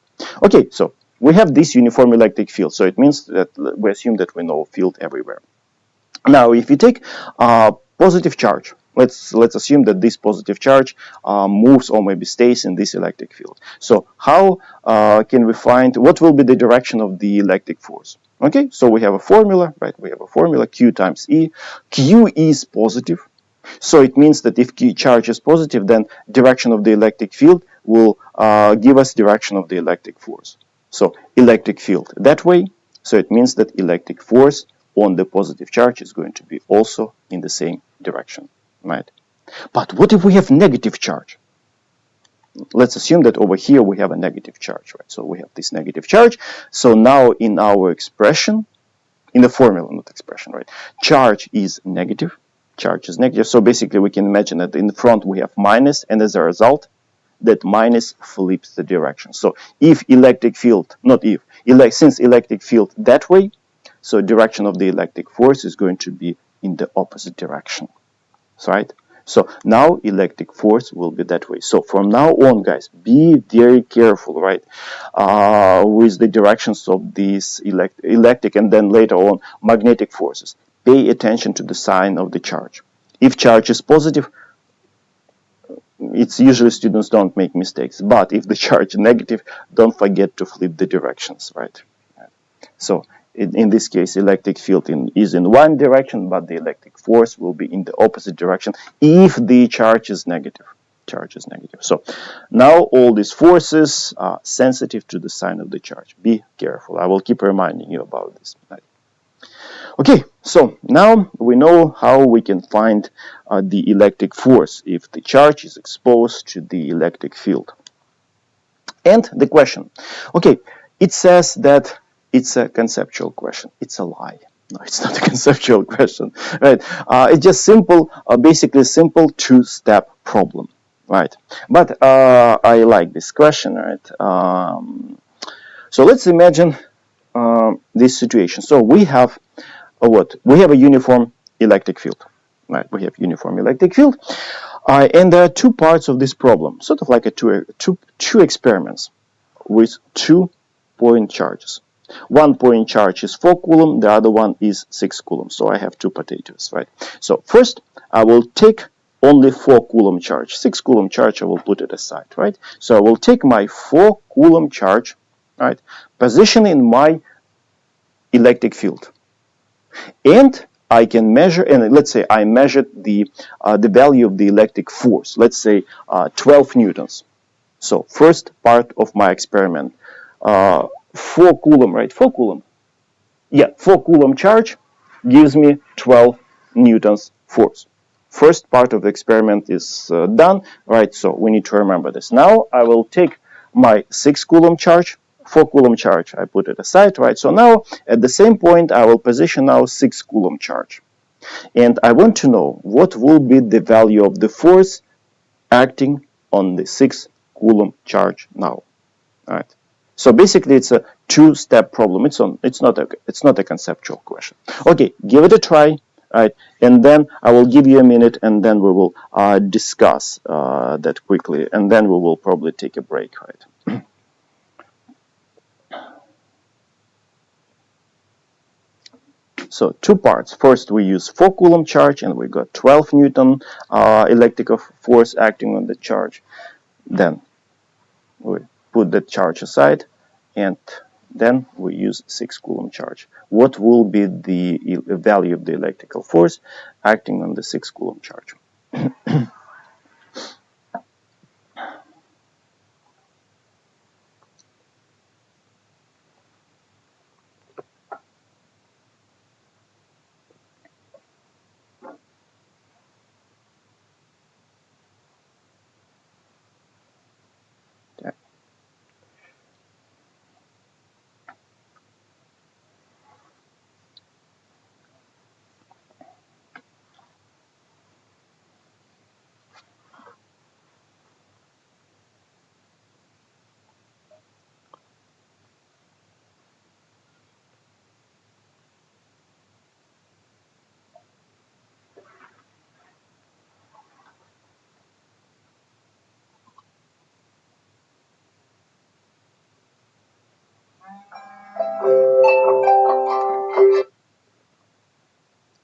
Okay, so we have this uniform electric field. So it means that we assume that we know field everywhere. Now, if you take a positive charge, let's assume that this positive charge moves or maybe stays in this electric field. So how can we find what will be the direction of the electric force? Okay, so we have a formula, right? We have a formula Q times E. Q is positive. So it means that if Q charge is positive, then direction of the electric field will give us direction of the electric force. So electric field that way. So it means that electric force on the positive charge is going to be also in the same direction, right? But what if we have negative charge? Let's assume that over here we have a negative charge, right? So we have this negative charge. So now in our expression, in the formula, not expression, right? Charge is negative. charge is negative. So basically we can imagine that in front we have minus, and as a result that minus flips the direction. So if electric field, not if, since electric field that way, so direction of the electric force is going to be in the opposite direction. Right? So now electric force will be that way. So from now on, guys, be very careful, right, with the directions of these electric and then later on magnetic forces. Pay attention to the sign of the charge. If charge is positive, it's usually students don't make mistakes. But if the charge is negative, don't forget to flip the directions, right? So in this case, electric field is in one direction, but the electric force will be in the opposite direction if the charge is negative. So now all these forces are sensitive to the sign of the charge. Be careful. I will keep reminding you about this. Okay, so now we know how we can find the electric force if the charge is exposed to the electric field. And the question, okay, it says that it's a conceptual question. It's a lie. No, it's not a conceptual question, right? It's just simple, basically simple two-step problem, right? But I like this question, right? So let's imagine this situation. So we have what? We have a uniform electric field, right? We have uniform electric field, and there are two parts of this problem, sort of like two experiments with 2-point charges. 1 point charge is 4 coulomb, the other one is 6 coulomb. So I have two potatoes, right? So first I will take only 4 coulomb charge. 6 coulomb charge I will put it aside, right? So I will take my 4 coulomb charge, right, position in my electric field. And I can measure, and let's say I measured the value of the electric force, let's say 12 newtons. So first part of my experiment, 4 coulomb, right? 4 coulomb. Yeah, 4 coulomb charge gives me 12 newtons force. First part of the experiment is done, right? So we need to remember this. Now I will take my 6 coulomb charge, 4 coulomb charge, I put it aside, right? So now at the same point I will position now 6 coulomb charge. And I want to know what will be the value of the force acting on the 6 coulomb charge now. All right. So basically, it's a two-step problem. It's not a conceptual question. Okay, give it a try. All right, and then I will give you a minute, and then we will discuss that quickly, and then we will probably take a break. Right. So two parts. First, we use 4 coulomb charge, and we got 12 Newton electrical force acting on the charge. Then we put the charge aside, and then we use 6 coulomb charge. What will be the value of the electrical force acting on the 6 coulomb charge?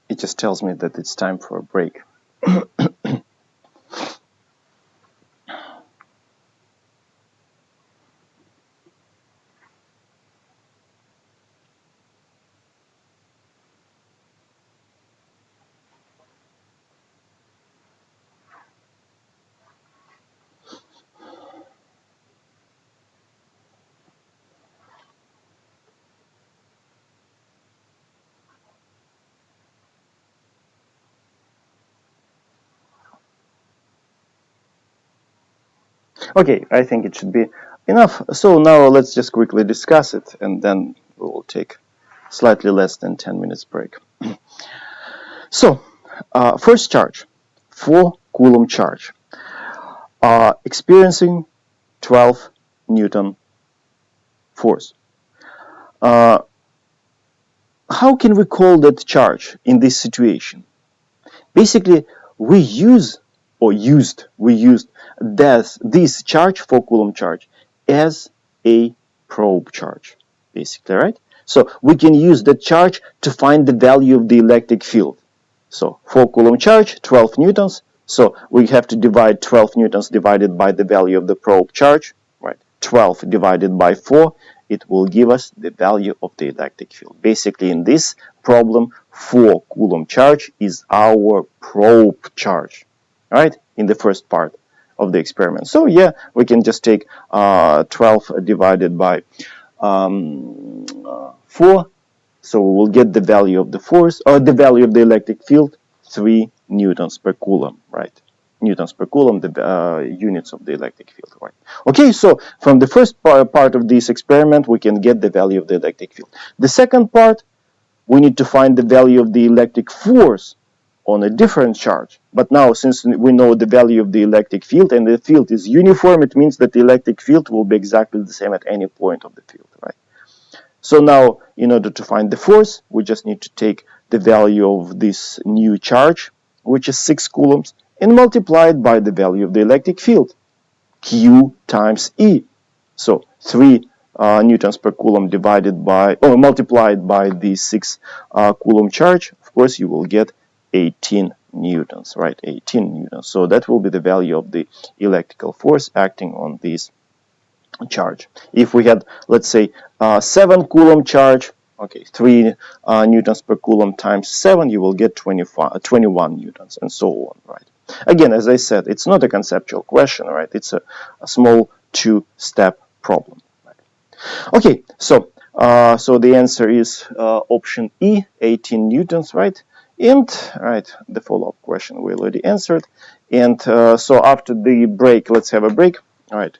It just tells me that it's time for a break. Okay, I think it should be enough. So now let's just quickly discuss it, and then we will take slightly less than 10 minutes break. So First charge, 4 Coulomb charge, experiencing 12 Newton force. How can we call that charge in this situation? Basically, we used this charge, 4 Coulomb charge, as a probe charge, basically, right? So we can use that charge to find the value of the electric field. So 4 Coulomb charge, 12 newtons. So we have to divide 12 newtons divided by the value of the probe charge, right? 12 divided by 4, it will give us the value of the electric field. Basically, in this problem, 4 Coulomb charge is our probe charge, right? In the first part of the experiment. So yeah, we can just take 12 divided by 4. So we will get the value of the force, or the value of the electric field, 3 newtons per coulomb, right? Newtons per coulomb, the units of the electric field, right? Okay, so from the first part of this experiment, we can get the value of the electric field. The second part, we need to find the value of the electric force on a different charge. But now, since we know the value of the electric field and the field is uniform, it means that the electric field will be exactly the same at any point of the field, right? So now, in order to find the force, we just need to take the value of this new charge, which is 6 coulombs, and multiply it by the value of the electric field, Q times E. So 3 newtons per coulomb divided by, or multiplied by the 6 coulomb charge, of course, you will get 18 newtons, right? 18 newtons. So that will be the value of the electrical force acting on this charge. If we had, let's say, 7 coulomb charge, okay, 3 newtons per coulomb times 7, you will get 21 newtons, and so on, right? Again, as I said, it's not a conceptual question, right? It's a small two-step problem. Right? Okay, so the answer is option E, 18 newtons, right? And right, the follow-up question we already answered. And so after the break, let's have a break. All right.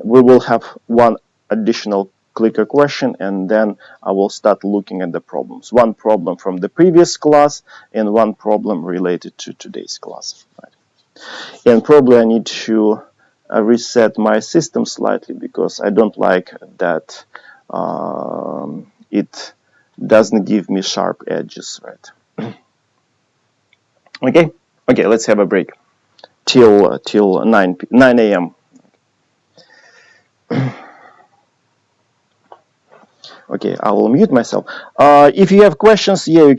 We will have one additional clicker question, and then I will start looking at the problems. One problem from the previous class and one problem related to today's class. Right. And probably I need to reset my system slightly because I don't like that it doesn't give me sharp edges. Right. Okay. Okay. Let's have a break till 9 a.m. Okay, I will mute myself. If you have questions, yeah, you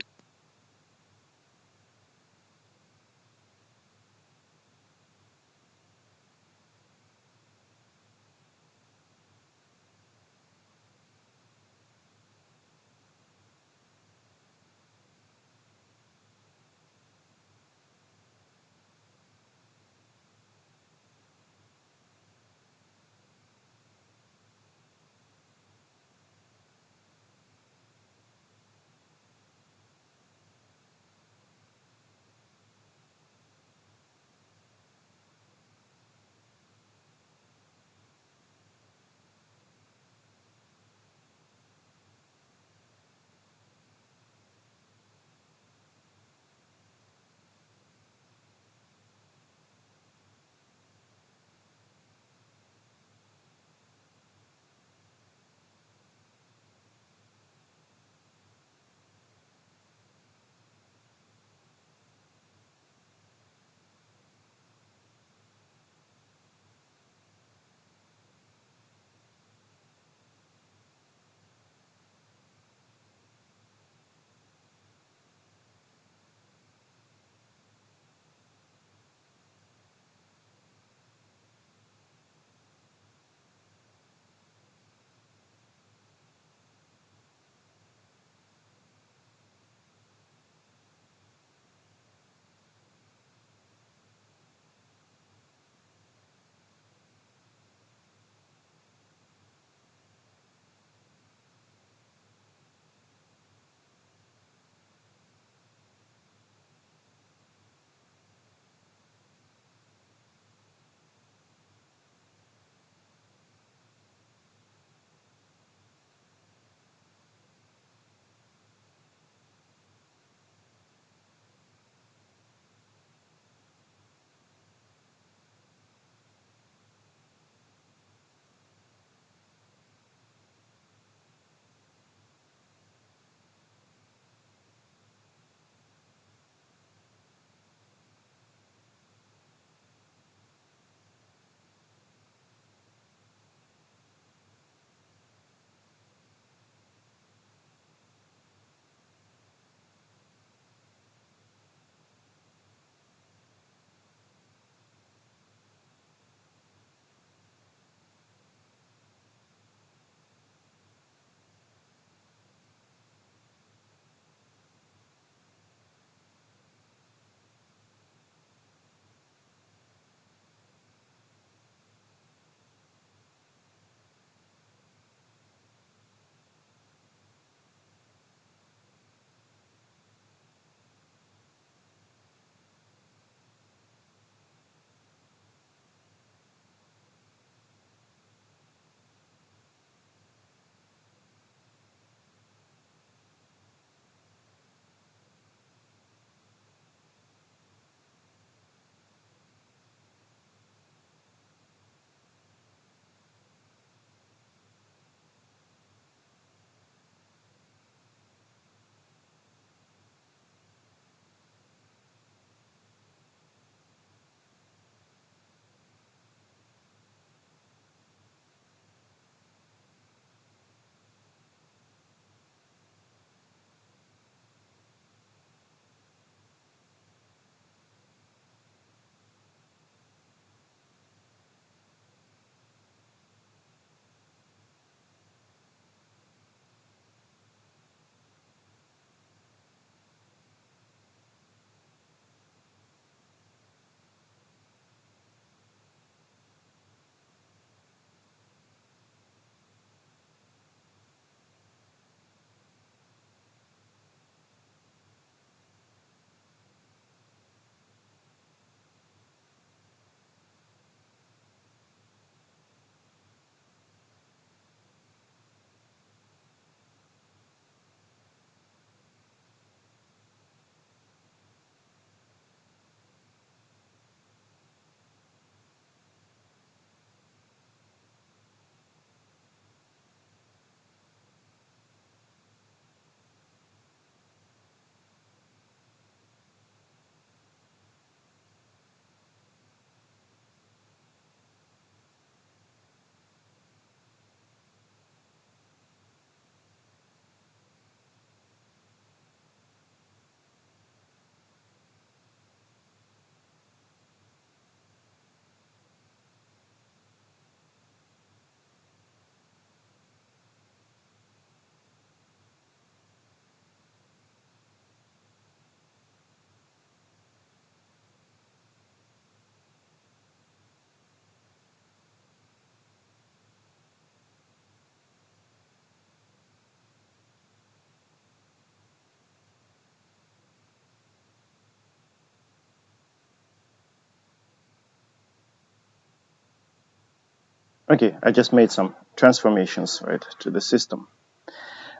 Okay, I just made some transformations, right, to the system.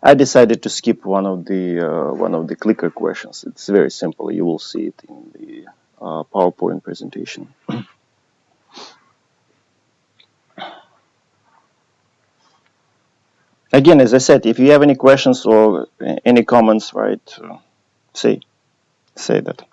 I decided to skip one of the clicker questions. It's very simple. You will see it in the PowerPoint presentation. Again, as I said, if you have any questions or any comments, right, say that.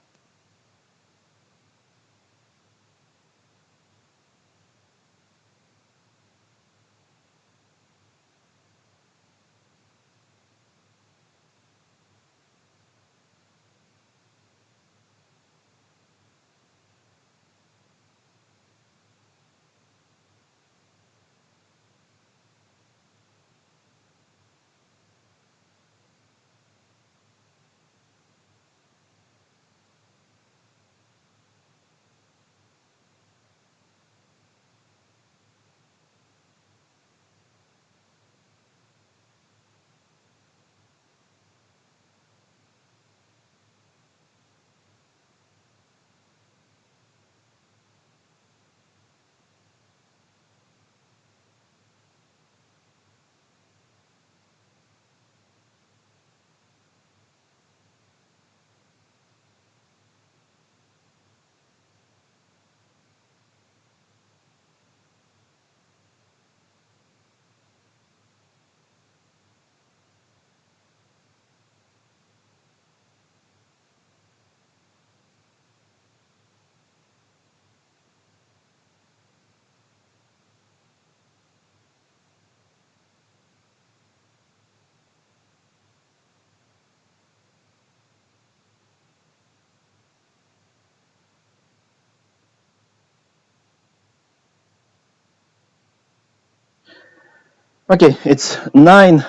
Okay, it's 9.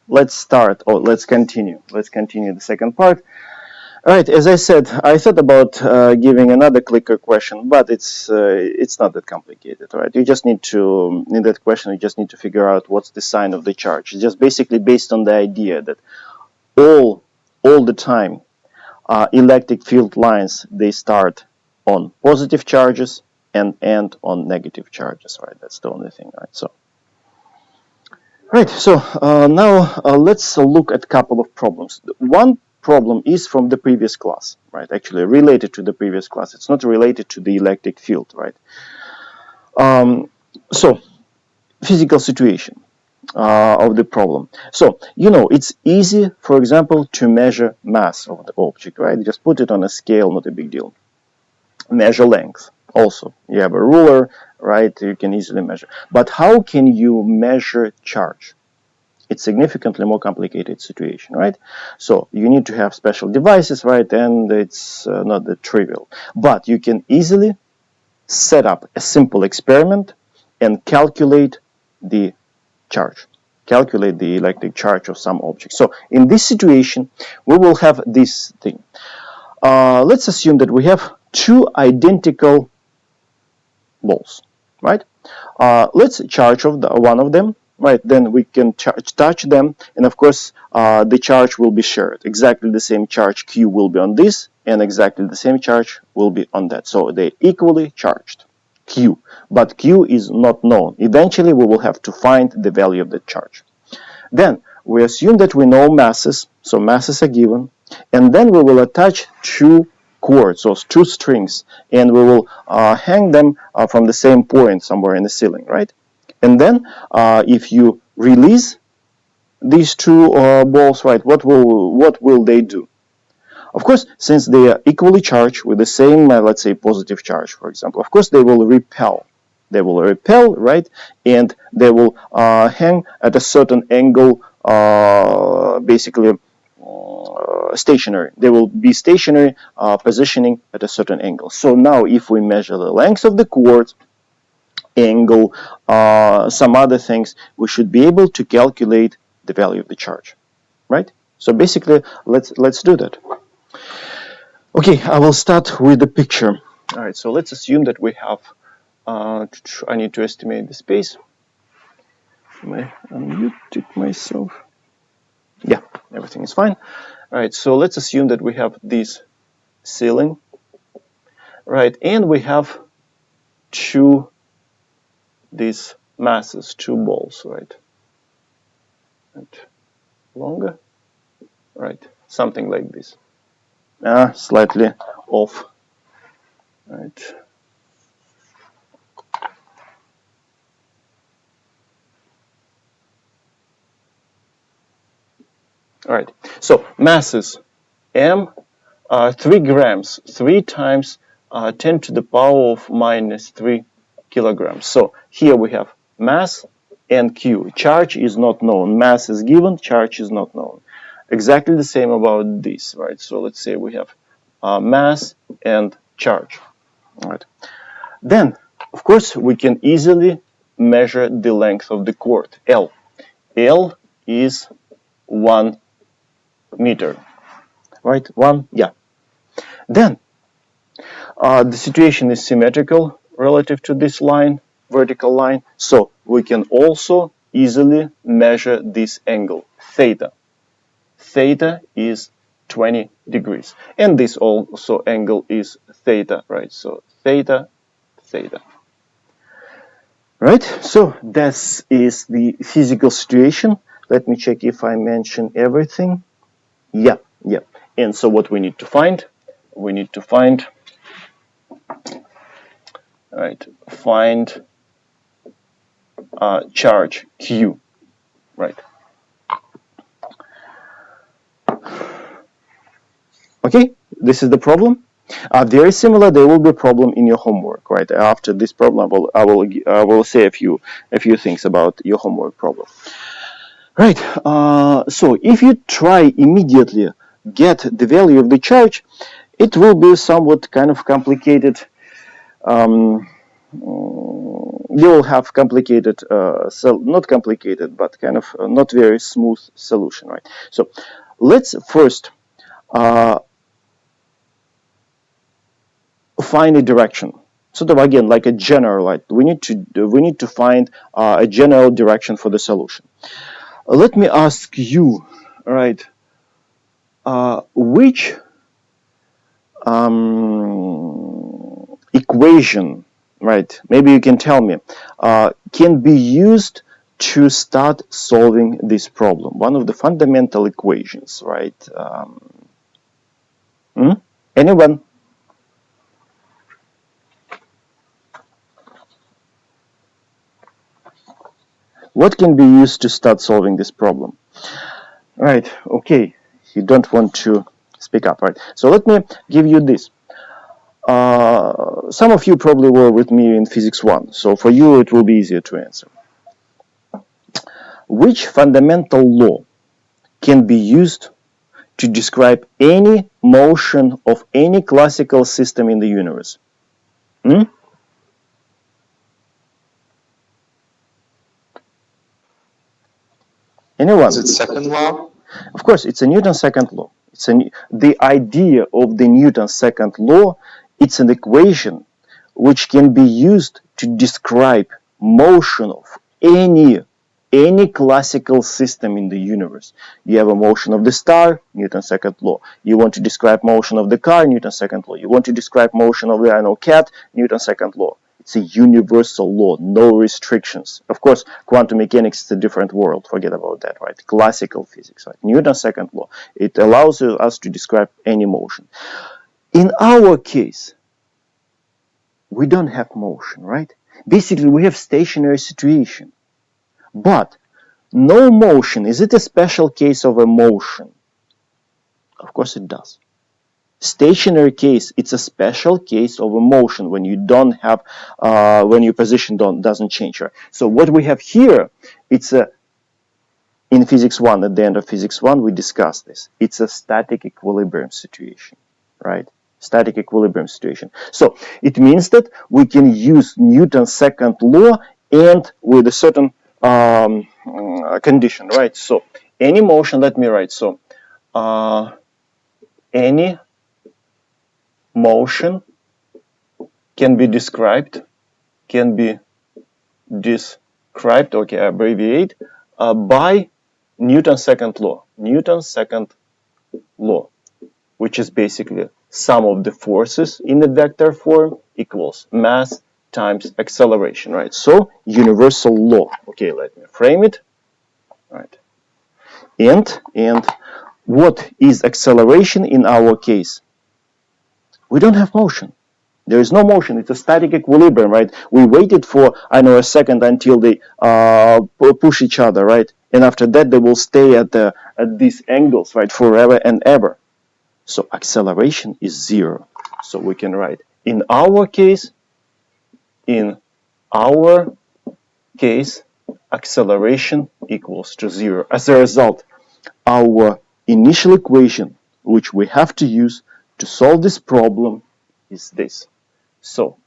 Let's start, or let's continue. Let's continue the second part. All right, as I said, I thought about giving another clicker question, but it's not that complicated, right? You just need to, in that question, you just need to figure out what's the sign of the charge. It's just basically based on the idea that all the time, electric field lines, they start on positive charges and end on negative charges, right? That's the only thing, right? So now let's look at a couple of problems. One problem is from the previous class, right? Actually related to the previous class. It's not related to the electric field, right? So physical situation of the problem. So, it's easy, for example, to measure mass of the object, right? Just put it on a scale, not a big deal. Measure length. Also, you have a ruler, right? You can easily measure. But how can you measure charge? It's significantly more complicated situation, right? So you need to have special devices, right? And it's not that trivial. But you can easily set up a simple experiment and calculate the charge, calculate the electric charge of some object. So in this situation, we will have this thing. Let's assume that we have two identical balls, right? Let's charge one of them, right? Then we can touch them, and of course, the charge will be shared. Exactly the same charge Q will be on this, and exactly the same charge will be on that. So they're equally charged, Q. But Q is not known. Eventually, we will have to find the value of the charge. Then we assume that we know masses, so masses are given, and then we will attach two cords, or two strings, and we will hang them from the same point somewhere in the ceiling, right? And then if you release these two balls, right, what will they do? Of course, since they are equally charged with the same, let's say, positive charge, for example, of course they will repel. They will repel, right? And they will hang at a certain angle, basically stationary. They will be stationary, positioning at a certain angle. So now if we measure the length of the cord, angle, some other things, we should be able to calculate the value of the charge, right? So basically, let's do that. Okay, I will start with the picture. All right, so let's assume that we have, I need to estimate the space. I unmuted myself. Yeah, everything is fine. All right, so let's assume that we have this ceiling, right, and we have two these masses, two balls, right? Longer, right? Something like this. Slightly off, right? All right. So masses m 3 grams, 3 times 10 to the power of minus 3 kilograms. So here we have mass and Q. Charge is not known. Mass is given, charge is not known. Exactly the same about this, right? So let's say we have mass and charge. All right. Then, of course, we can easily measure the length of the cord, L. L is 1 meter, right? One, yeah. Then, the situation is symmetrical relative to this line, vertical line, so we can also easily measure this angle, theta. Theta is 20 degrees. And this also angle is theta, right? So theta, theta. Right? So this is the physical situation. Let me check if I mentioned everything. Yeah, yeah. And so what we need to find? We need to find charge Q, right? Okay, this is the problem. Very similar. There will be a problem in your homework, right? After this problem, I will say a few things about your homework problem. Right. So if you try immediately get the value of the charge, it will be somewhat kind of complicated. You will have complicated, not complicated, but kind of not very smooth solution, right? So let's first find a direction. Sort of again like a general, like we need to find a general direction for the solution. Let me ask you, right? Which equation, right? Maybe you can tell me, can be used to start solving this problem. One of the fundamental equations, right? Anyone? What can be used to start solving this problem? Right, okay, you don't want to speak up, right? So let me give you this. Some of you probably were with me in Physics 1, so for you it will be easier to answer. Which fundamental law can be used to describe any motion of any classical system in the universe? Anyone? Is it second law? Of course, it's a Newton's second law. The idea of the Newton's second law, it's an equation which can be used to describe motion of any classical system in the universe. You have a motion of the star, Newton's second law. You want to describe motion of the car, Newton's second law. You want to describe motion of the cat, Newton's second law. It's a universal law, no restrictions. Of course, quantum mechanics is a different world. Forget about that, right? Classical physics, right? Newton's second law. It allows us to describe any motion. In our case, we don't have motion, right? Basically, we have stationary situation. But no motion, is it a special case of a motion? Of course it does. Stationary case, it's a special case of a motion when you don't have, when your position doesn't change. Right? So what we have here, it's a, in Physics 1, at the end of Physics 1, we discussed this. It's a static equilibrium situation, right? Static equilibrium situation. So it means that we can use Newton's second law and with a certain condition, right? So any motion, let me write, so any motion can be described, okay, abbreviate, by Newton's second law. Newton's second law, which is basically sum of the forces in the vector form equals mass times acceleration, right? So universal law. Okay, let me frame it, right? And what is acceleration in our case? We don't have motion. There is no motion. It's a static equilibrium, right? We waited for, I know, a second until they push each other, right? And after that, they will stay at these angles, right, forever and ever. So acceleration is zero. So we can write in our case, in our case, acceleration equals to zero. As a result, our initial equation, which we have to use to solve this problem, is this. So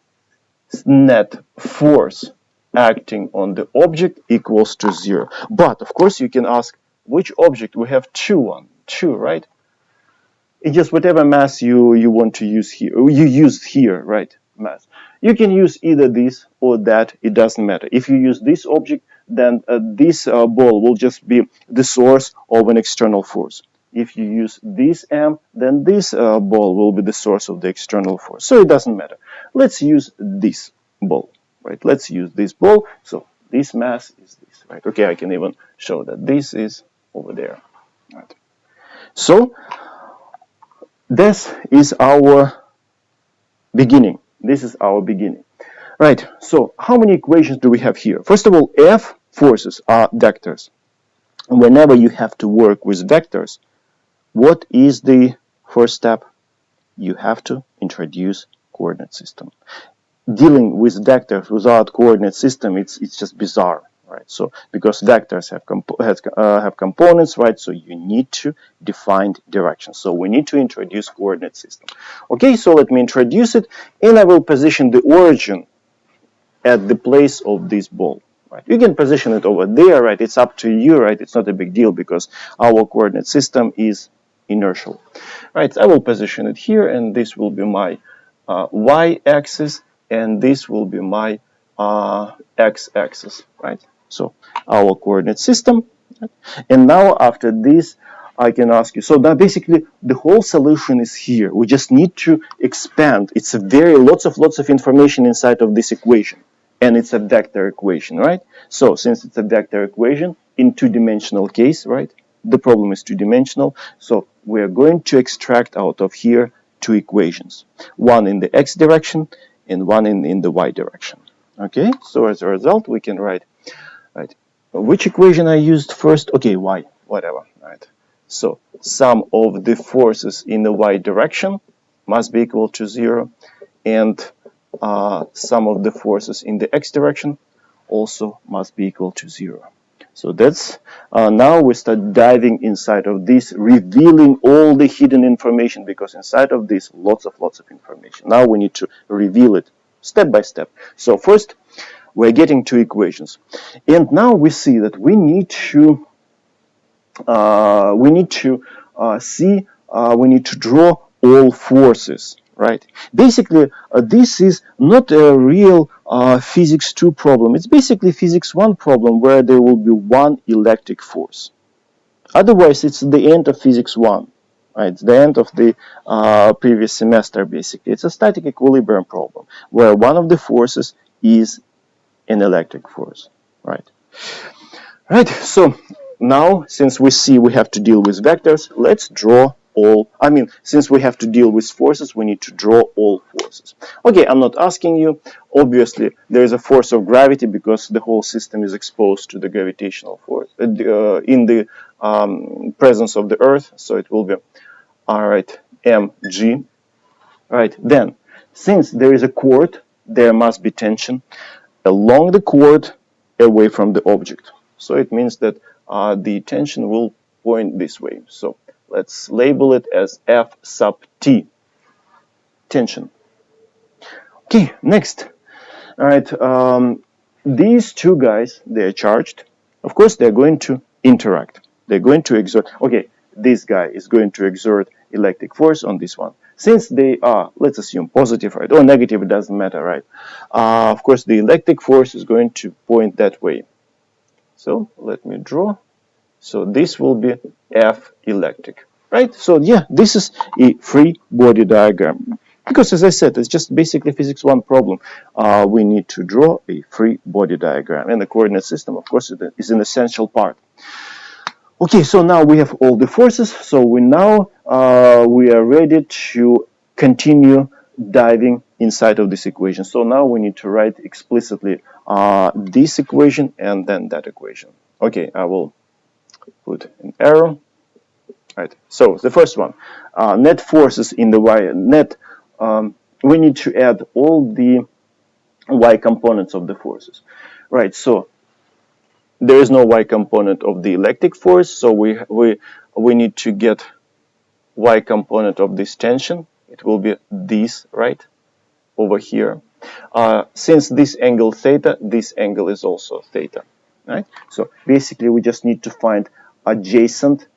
net force acting on the object equals to zero. But of course you can ask which object. We have two, right? It's just whatever mass you want to use here, you use here, right? Mass. You can use either this or that. It doesn't matter. If you use this object, then this ball will just be the source of an external force. If you use this m, then this ball will be the source of the external force. So it doesn't matter. Let's use this ball, right? Let's use this ball. So this mass is this, right? Okay, I can even show that this is over there, right? So this is our beginning. This is our beginning. Right, so how many equations do we have here? First of all, F forces are vectors. Whenever you have to work with vectors, what is the first step? You have to introduce coordinate system. Dealing with vectors without coordinate system, it's just bizarre. Right, so because vectors have components, right? So you need to define direction. So we need to introduce coordinate system. Okay, so let me introduce it, and I will position the origin at the place of this ball. Right, you can position it over there, right? It's up to you, right? It's not a big deal because our coordinate system is inertial. Right, I will position it here, and this will be my y-axis, and this will be my x-axis, right? So our coordinate system. And now after this, I can ask you. So now basically the whole solution is here. We just need to expand. It's a lots of information inside of this equation. And it's a vector equation, right? So since it's a vector equation in two-dimensional case, right? The problem is two-dimensional. So we're going to extract out of here two equations. One in the x direction and one in the y direction. Okay, so as a result, we can write, right, which equation I used first? Okay, y, whatever, right? So sum of the forces in the y direction must be equal to zero, and sum of the forces in the x direction also must be equal to zero. So that's now we start diving inside of this, revealing all the hidden information, because inside of this lots of information. Now we need to reveal it step by step. So first we're getting two equations, and now we see that we need to draw all forces, right? Basically, this is not a real physics 2 problem. It's basically physics 1 problem where there will be one electric force. Otherwise, it's the end of physics 1. Right? It's the end of the previous semester, basically. It's a static equilibrium problem where one of the forces is an electric force, right? Right, so now, since we see we have to deal with vectors, let's draw all, since we have to deal with forces, we need to draw all forces. Okay, I'm not asking you. Obviously, there is a force of gravity because the whole system is exposed to the gravitational force in the presence of the Earth, so it will be, all right, mg. Right, then, since there is a chord, there must be tension along the chord away from the object. So it means that the tension will point this way. So let's label it as F sub T, tension. Okay, next. All right, these two guys, they're charged. Of course, they're going to interact. They're going to exert, okay, this guy is going to exert electric force on this one. Since they are, let's assume positive, right, or negative, it doesn't matter, right? Of course, the electric force is going to point that way. So let me draw. So this will be F electric, right? So yeah, this is a free body diagram. Because, as I said, it's just basically physics 1 problem. We need to draw a free body diagram. And the coordinate system, of course, is an essential part. Okay, so now we have all the forces. So we are ready to continue diving inside of this equation. So now we need to write explicitly this equation and then that equation. Okay, I will put an arrow. Right. So the first one, net forces in the y net. We need to add all the y components of the forces. Right. So there is no y component of the electric force. So we need to get y component of this tension. It will be this right over here. Since this angle theta, this angle is also theta. Right. So basically, we just need to find adjacent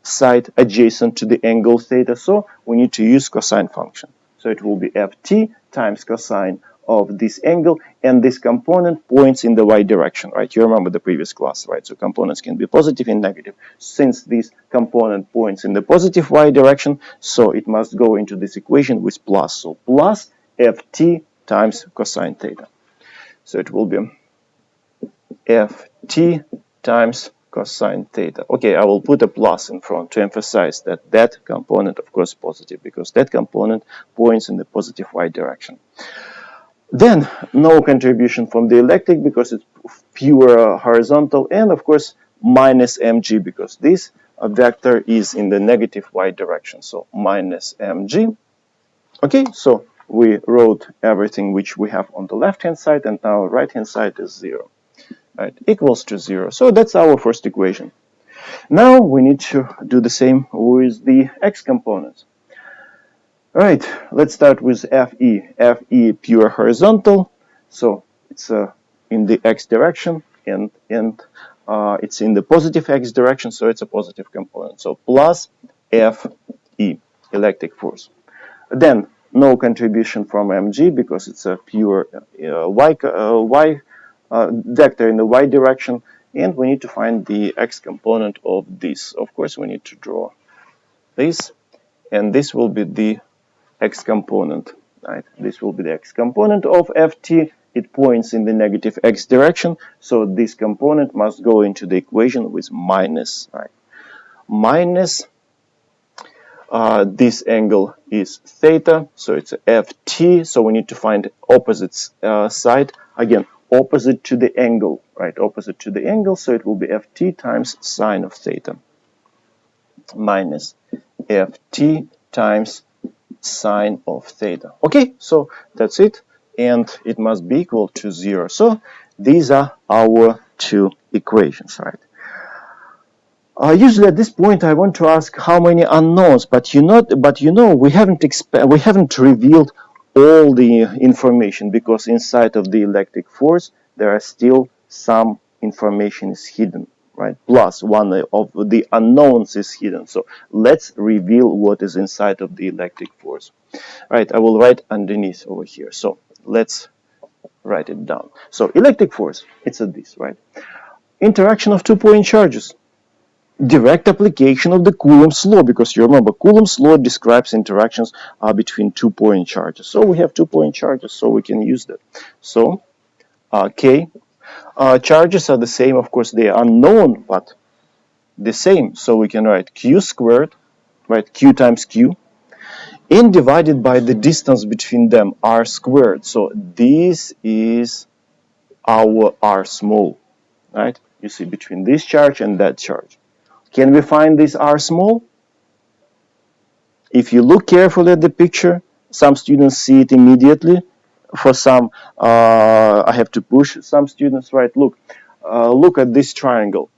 side adjacent to the angle theta, so we need to use cosine function. So it will be ft times cosine of this angle, and this component points in the y direction, right? You remember the previous class, right? So components can be positive and negative. Since this component points in the positive y direction, so it must go into this equation with plus. So plus ft times cosine theta. So it will be ft times cosine theta. Okay, I will put a plus in front to emphasize that that component, of course, positive, because that component points in the positive y direction. Then, no contribution from the electric because it's pure horizontal, and of course, minus mg because this vector is in the negative y direction, so minus mg. Okay, so we wrote everything which we have on the left-hand side, and now right-hand side is 0. Right, equals to 0. So that's our first equation. Now we need to do the same with the x components. All right, let's start with Fe. Fe pure horizontal, so it's in the x direction, and it's in the positive x direction, so it's a positive component. So plus Fe, electric force. Then no contribution from mg because it's a pure y vector in the y direction, and we need to find the x component of this. Of course, we need to draw this, and this will be the x component. Right? This will be the x component of ft. It points in the negative x direction, so this component must go into the equation with minus. Right? Minus this angle is theta, so it's ft. So we need to find opposite side. Again, opposite to the angle, right? Opposite to the angle, so it will be ft times sine of theta minus ft times sine of theta. Okay, so that's it, and it must be equal to 0. So these are our two equations, right? Usually at this point I want to ask how many unknowns, but we haven't revealed all the information because inside of the electric force there are still some information is hidden, right? Plus one of the unknowns is hidden. So let's reveal what is inside of the electric force. Right, I will write underneath over here. So let's write it down. So electric force, it's at this, right? Interaction of 2-point charges. Direct application of the Coulomb's law, because you remember Coulomb's law describes interactions between 2-point charges. So we have 2-point charges, so we can use that. So K charges are the same, of course they are unknown, but the same. So we can write Q squared, right? Q times Q, and divided by the distance between them, R squared. So this is our R small, right? You see between this charge and that charge. Can we find this R small? If you look carefully at the picture, some students see it immediately. For some, I have to push some students, right? Look at this triangle,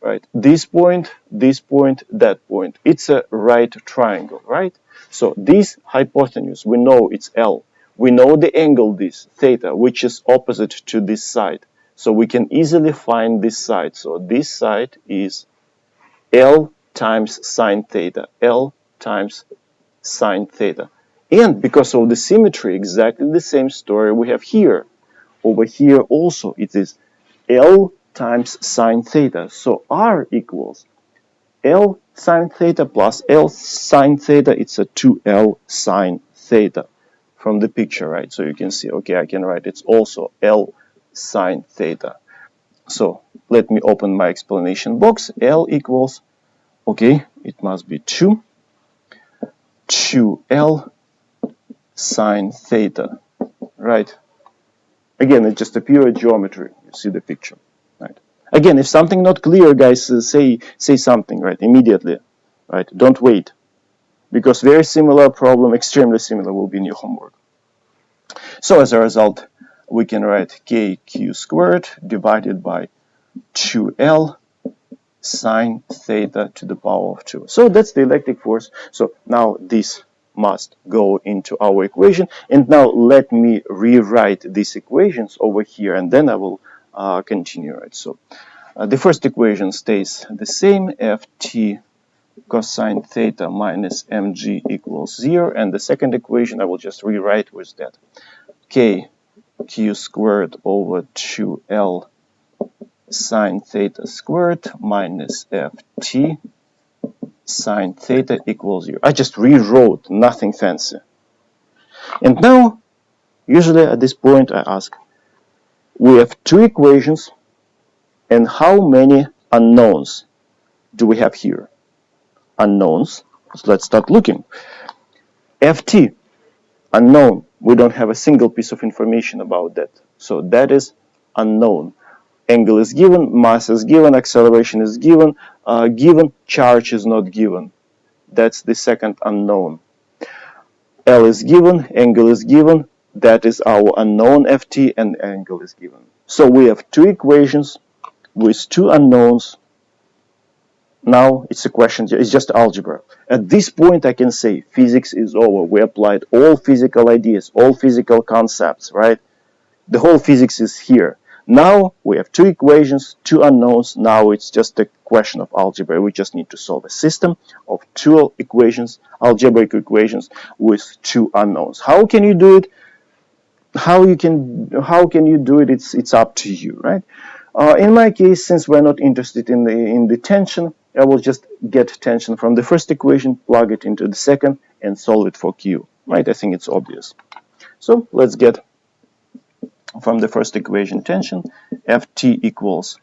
right? This point, that point. It's a right triangle, right? So this hypotenuse, we know it's L. We know the angle this, theta, which is opposite to this side. So we can easily find this side. So this side is L times sine theta, L times sine theta. And because of the symmetry, exactly the same story we have here. Over here also it is L times sine theta. So R equals L sine theta plus L sine theta. It's a 2L sine theta from the picture, right? So you can see, okay, I can write it's also L sine theta. So let me open my explanation box. L equals, okay, it must be 2L sine theta, right? Again, it's just a pure geometry. You see the picture, right? Again, if something not clear, guys, say something, right? Immediately, right? Don't wait, because very similar problem, extremely similar, will be in your homework. So as a result, we can write kq squared divided by 2L sine theta to the power of 2. So that's the electric force. So now this must go into our equation. And now let me rewrite these equations over here, and then I will continue. Right? So the first equation stays the same, ft cosine theta minus mg equals 0. And the second equation I will just rewrite with that. Kq squared over 2L sine theta squared minus ft sine theta equals 0. I just rewrote, nothing fancy. And now, usually at this point I ask, we have two equations, and how many unknowns do we have here? Unknowns. So let's start looking. Ft, unknown. We don't have a single piece of information about that. So that is unknown. Angle is given, mass is given, acceleration is given, charge is not given. That's the second unknown. L is given, angle is given, that is our unknown Ft, and angle is given. So we have two equations with two unknowns. Now it's a question, it's just algebra. At this point I can say physics is over. We applied all physical ideas, all physical concepts, right? The whole physics is here. Now we have two equations, two unknowns. Now it's just a question of algebra. We just need to solve a system of two equations, algebraic equations with two unknowns. How can you do it? How can you do it? It's up to you, right? In my case, since we're not interested in the tension, I will just get tension from the first equation, plug it into the second, and solve it for Q. Right? I think it's obvious. So let's get from the first equation tension. Ft equals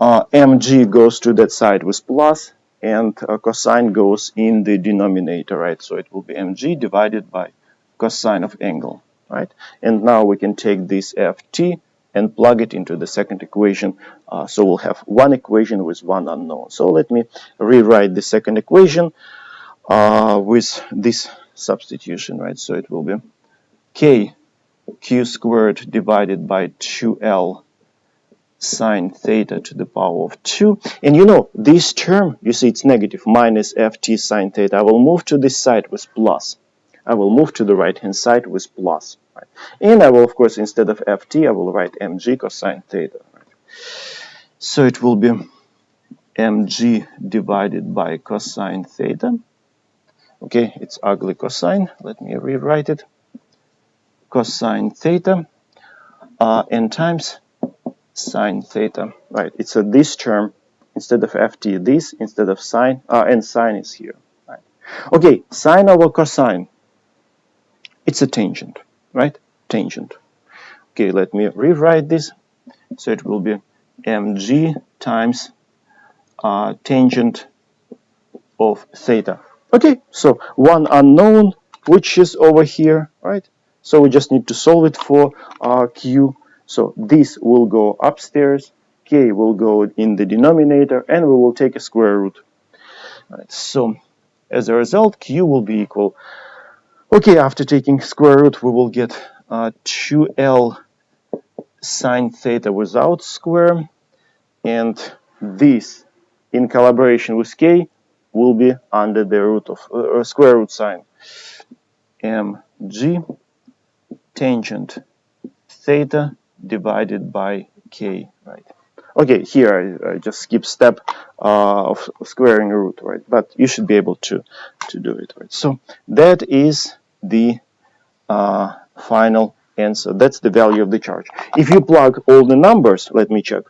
mg goes to that side with plus, and cosine goes in the denominator, right? So it will be mg divided by cosine of angle, right? And now we can take this ft and plug it into the second equation. So we'll have one equation with one unknown. So let me rewrite the second equation with this substitution, right? So it will be kq squared divided by 2L sine theta to the power of 2. And you know, this term, you see it's negative, minus ft sine theta. I will move to this side with plus. I will move to the right-hand side with plus. Right? And I will, of course, instead of ft, I will write mg cosine theta. Right? So it will be mg divided by cosine theta. Okay, it's ugly cosine. Let me rewrite it. Cosine theta and times sine theta, right? It's this term instead of ft, this instead of sine, and sine is here. Right? Okay, sine over cosine. It's a tangent, right? Tangent. Okay, let me rewrite this. So it will be mg times tangent of theta. Okay, so one unknown, which is over here, right? So we just need to solve it for q. So this will go upstairs, k will go in the denominator, and we will take a square root. Right, so as a result, q will be equal. Okay, after taking square root, we will get 2L sine theta without square, and this in collaboration with k will be under the root of square root sign. Mg tangent theta divided by k, right? Okay, here I just skip step of squaring root, right? But you should be able to do it, right? So that is the final answer. That's the value of the charge. If you plug all the numbers, let me check.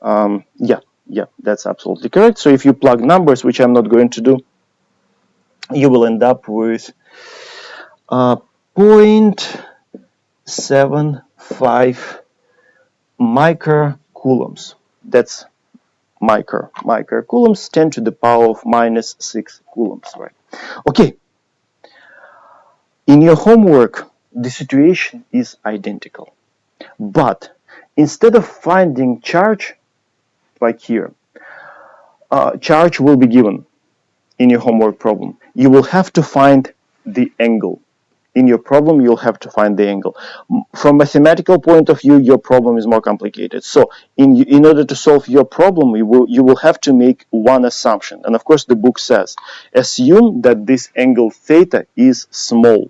Yeah, that's absolutely correct. So if you plug numbers, which I'm not going to do, you will end up with 0.75 microcoulombs. That's microcoulombs, 10 to the power of minus 6 coulombs, right? Okay, in your homework, the situation is identical. But instead of finding charge, like here, charge will be given in your homework problem. You will have to find the angle. In your problem, you'll have to find the angle. From mathematical point of view, your problem is more complicated. So in order to solve your problem, you will have to make one assumption. And of course, the book says, assume that this angle theta is small.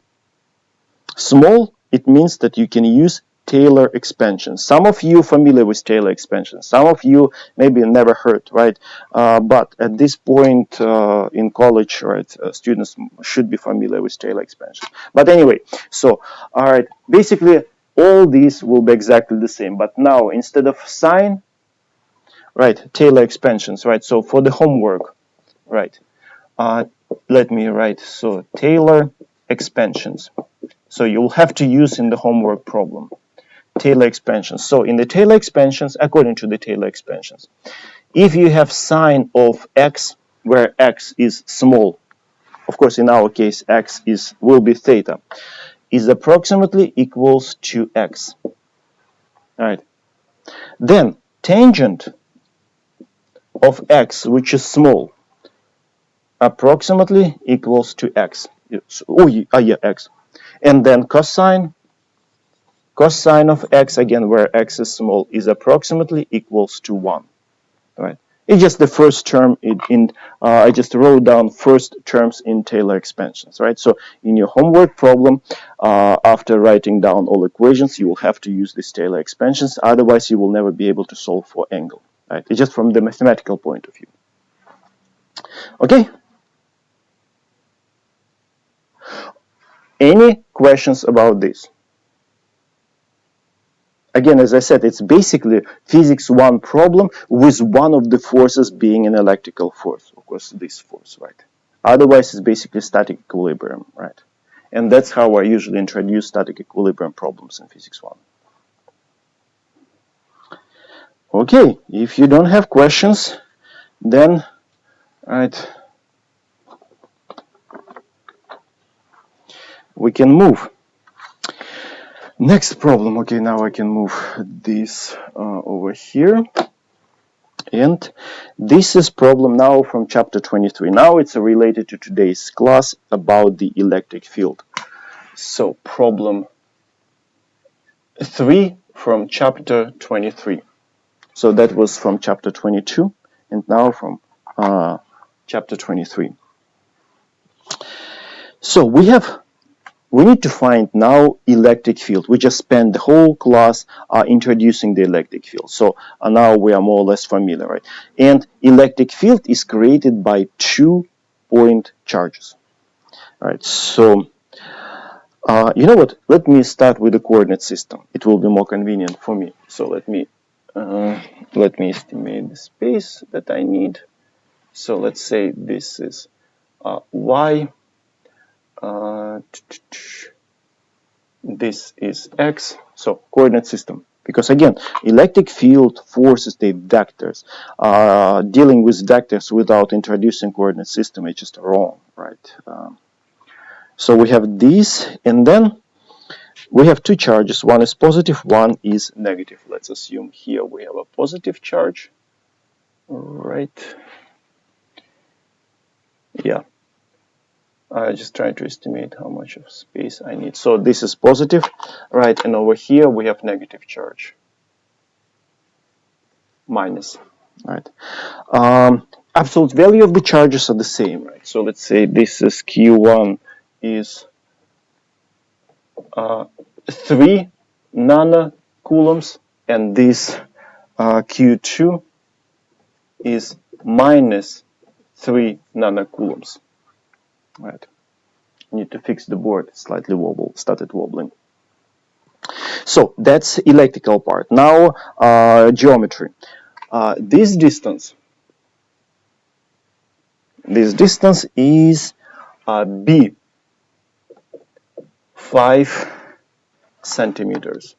Small, it means that you can use Taylor expansion. Some of you familiar with Taylor expansion. Some of you maybe never heard, right? But at this point in college, right, students should be familiar with Taylor expansion. But anyway, so all right, basically all these will be exactly the same. But now instead of sine, right, Taylor expansions, right? So for the homework, right, let me write so Taylor expansions. So you'll have to use in the homework problem Taylor expansions. So in the Taylor expansions, according to the Taylor expansions, if you have sine of x where x is small, of course in our case x will be theta, is approximately equals to x. All right. Then tangent of x, which is small, approximately equals to x. X. And then cosine of x, again where x is small, is approximately equals to 1. Right? It's just the first term I just wrote down first terms in Taylor expansions, right? So in your homework problem, after writing down all equations, you will have to use these Taylor expansions. Otherwise, you will never be able to solve for angle, right? It's just from the mathematical point of view. Okay? Any questions about this? Again, as I said, it's basically physics 1 problem with one of the forces being an electrical force. Of course, this force, right? Otherwise, it's basically static equilibrium, right? And that's how I usually introduce static equilibrium problems in physics 1. Okay, if you don't have questions, then, right, we can move. Next problem. Okay, now I can move this over here. And this is problem now from chapter 23. Now it's related to today's class about the electric field. So problem 3 from chapter 23. So that was from chapter 22 and now from chapter 23. So we need to find now electric field. We just spent the whole class introducing the electric field. So now we are more or less familiar, right? And electric field is created by 2-point charges. All right, so you know what? Let me start with the coordinate system. It will be more convenient for me. So let me estimate the space that I need. So let's say this is y. This is x. So coordinate system. Because again, electric field forces the vectors. Dealing with vectors without introducing coordinate system is just wrong, right? So we have this, and then we have two charges. One is positive, one is negative. Let's assume here we have a positive charge, right? Yeah. I just try to estimate how much of space I need. So this is positive, right? And over here we have negative charge, minus, right? Absolute value of the charges are the same, right? So let's say this is Q1 is 3 nanocoulombs, and this Q2 is minus 3 nanocoulombs. Right. Need to fix the board. Slightly started wobbling. So that's electrical part. Now geometry. This distance is B. 5 centimeters.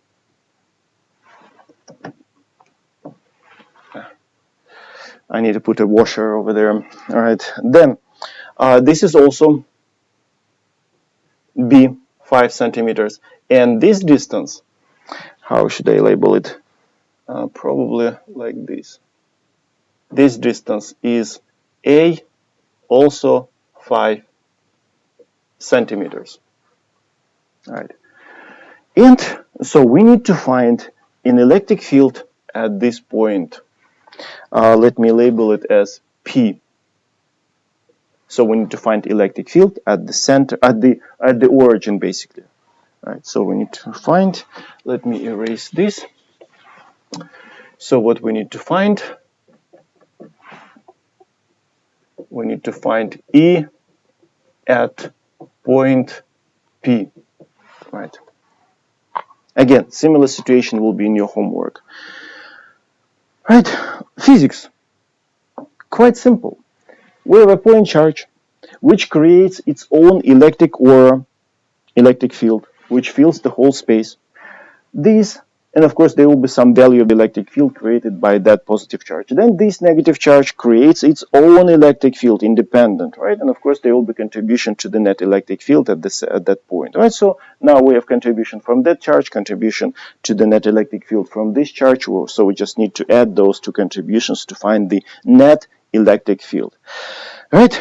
I need to put a washer over there. All right. Then this is also B, 5 centimeters. And this distance, how should I label it? Probably like this. This distance is A, also 5 centimeters. All right. And so we need to find an electric field at this point. Let me label it as P. So we need to find electric field at the center, at the origin, basically. All right. So we need to find. Let me erase this. So what we need to find? We need to find E at point P. Right. Again, similar situation will be in your homework. Right. Physics. Quite simple. We have a point charge which creates its own electric aura, electric field, which fills the whole space. These, and of course there will be some value of the electric field created by that positive charge. Then this negative charge creates its own electric field independent, right? And of course there will be contribution to the net electric field at that point, right? So now we have contribution from that charge, contribution to the net electric field from this charge. So we just need to add those two contributions to find the net electric field, right?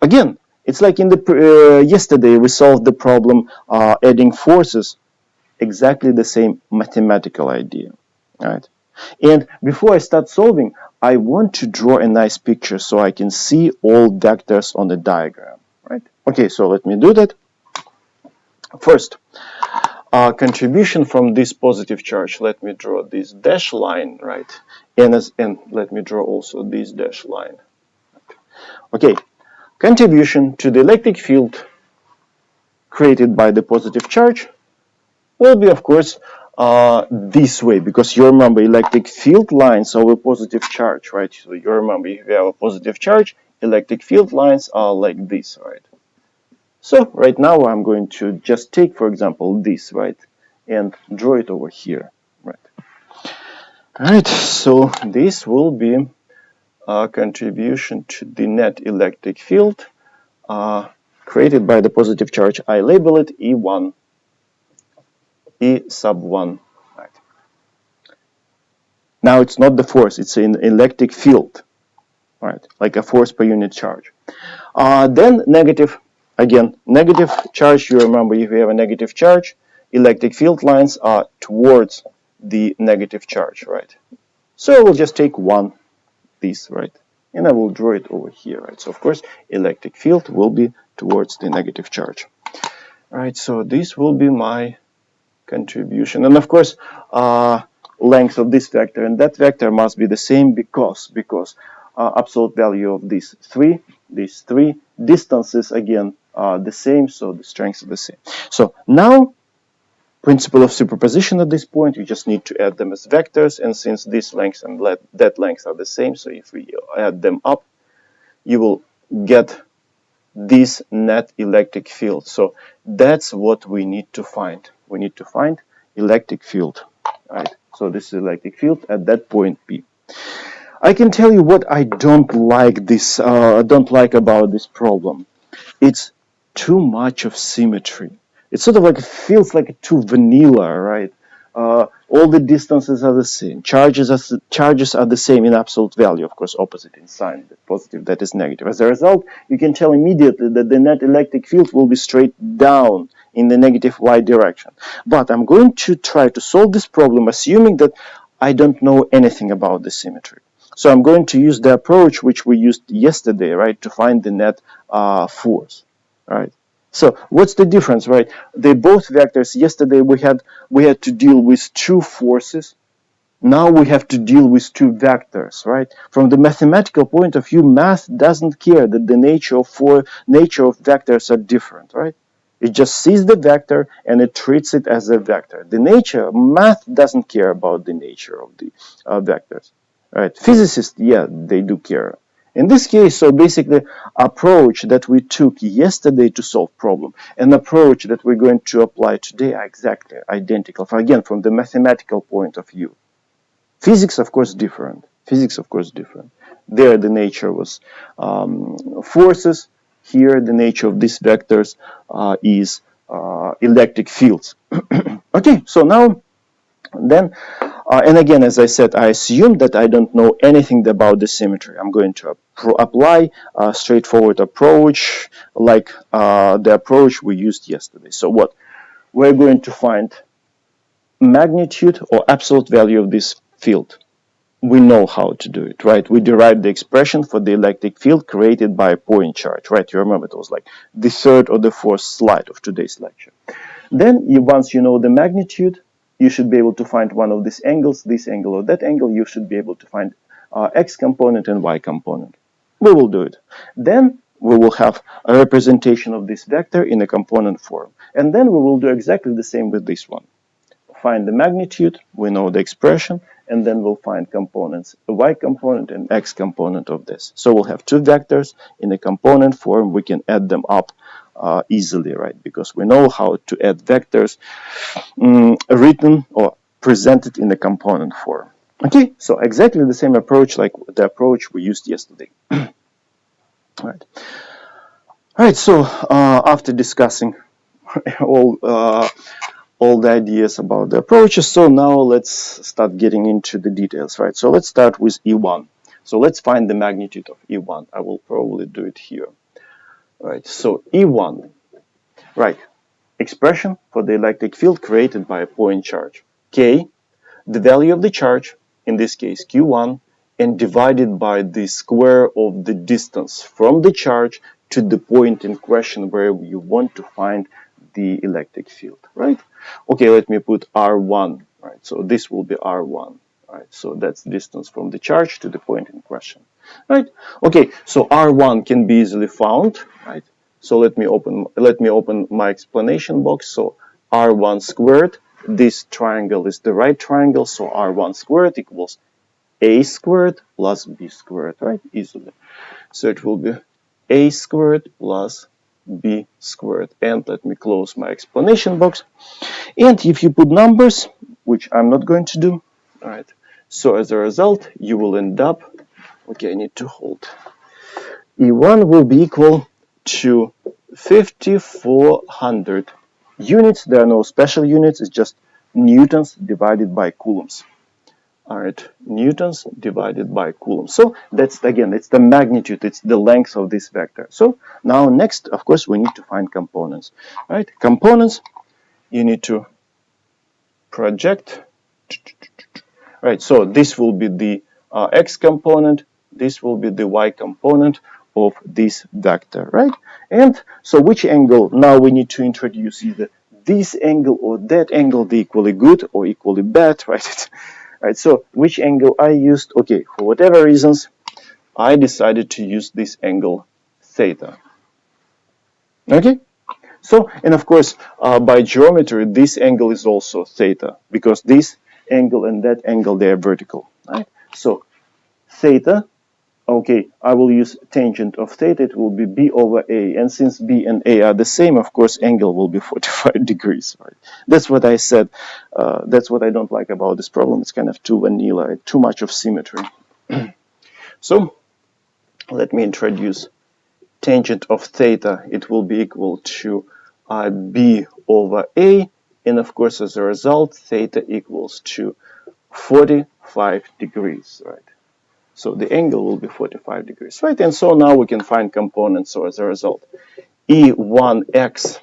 Again, it's like in the yesterday we solved the problem adding forces. Exactly the same mathematical idea, right? And before I start solving, I want to draw a nice picture so I can see all vectors on the diagram, right? Okay, so let me do that. First, contribution from this positive charge. Let me draw this dash line, right? And let me draw also this dash line. Okay, contribution to the electric field created by the positive charge will be, of course, this way, because you remember electric field lines are a positive charge, right? So you remember if you have a positive charge, electric field lines are like this, right? So right now I'm going to just take, for example, this, right, and draw it over here, right? All right, so this will be a contribution to the net electric field created by the positive charge. I label it E1. E sub 1. Right. Now it's not the force, it's an electric field, right? Like a force per unit charge. Then negative, again, negative charge, you remember if you have a negative charge, electric field lines are towards the negative charge, right? So I will just take one, this, right? And I will draw it over here, right? So of course, electric field will be towards the negative charge. All right, so this will be my contribution, and of course length of this vector and that vector must be the same because absolute value of these three distances again are the same, so the strengths are the same. So now principle of superposition at this point, you just need to add them as vectors, and since this length and that length are the same, so if we add them up you will get this net electric field. So that's what we need to find. We need to find electric field, right? So this is electric field at that point P. I can tell you what I don't like about this problem. It's too much of symmetry. It's sort of like, it feels like too vanilla, right? All the distances are the same. Charges are the same in absolute value, of course, opposite in sign, the positive, that is negative. As a result, you can tell immediately that the net electric field will be straight down in the negative y direction. But I'm going to try to solve this problem assuming that I don't know anything about the symmetry. So I'm going to use the approach which we used yesterday, right, to find the net force, right? So what's the difference, right? They both vectors. Yesterday we had to deal with two forces. Now we have to deal with two vectors, right? From the mathematical point of view, math doesn't care that the nature of vectors are different, right? It just sees the vector and it treats it as a vector. Math doesn't care about the nature of the vectors, right? Physicists, yeah, they do care. In this case, so basically, approach that we took yesterday to solve problem and approach that we're going to apply today are exactly identical. Again, from the mathematical point of view. Physics, of course, different. Physics, of course, different. There, the nature was forces. Here, the nature of these vectors is electric fields. Okay, so now, then, and again, as I said, I assume that I don't know anything about the symmetry. I'm going to apply a straightforward approach like the approach we used yesterday. So what? We're going to find magnitude or absolute value of this field. We know how to do it, right? We derived the expression for the electric field created by a point charge, right? You remember it was like the third or the fourth slide of today's lecture. Then, once you know the magnitude, you should be able to find one of these angles, this angle or that angle. You should be able to find x component and y component. We will do it. Then we will have a representation of this vector in a component form. And then we will do exactly the same with this one. Find the magnitude, we know the expression, and then we'll find components, a y component and x component of this. So we'll have two vectors in a component form. We can add them up easily, right? Because we know how to add vectors written or presented in a component form. Okay, so exactly the same approach like the approach we used yesterday. All right, so after discussing all the ideas about the approaches. So now let's start getting into the details, right? So let's start with E1. So let's find the magnitude of E1. I will probably do it here. Right, so E1, right, expression for the electric field created by a point charge. K, the value of the charge, in this case Q1, and divided by the square of the distance from the charge to the point in question where you want to find the electric field, right? Okay, let me put R1, right? So this will be R1, right? So that's distance from the charge to the point in question, right? Okay, so R1 can be easily found, right? So let me open my explanation box. So R1 squared, this triangle is the right triangle, so R1 squared equals A squared plus B squared, right? Easily. So it will be A squared plus B squared. And let me close my explanation box. And if you put numbers, which I'm not going to do, all right, so as a result, you will end up, okay, I need to hold. E1 will be equal to 5,400 units. There are no special units, it's just newtons divided by coulombs. All right, newtons divided by coulombs. So that's, again, it's the magnitude, it's the length of this vector. So now next, of course, we need to find components. All right, components, you need to project. Right, so this will be the x component, this will be the y component of this vector, right? And so which angle, now we need to introduce either this angle or that angle, the equally good or equally bad, right? Right, so which angle I used, okay, for whatever reasons, I decided to use this angle theta. Okay, so, and of course, by geometry, this angle is also theta, because this angle and that angle, they are vertical, right? So, theta, okay, I will use tangent of theta, it will be b over a, and since b and a are the same, of course, angle will be 45 degrees, right? That's what I said, that's what I don't like about this problem, it's kind of too vanilla, too much of symmetry. So, let me introduce tangent of theta, it will be equal to b over a, and of course, as a result, theta equals to 45 degrees, right? So the angle will be 45 degrees, right? And so now we can find components. So as a result, E1x,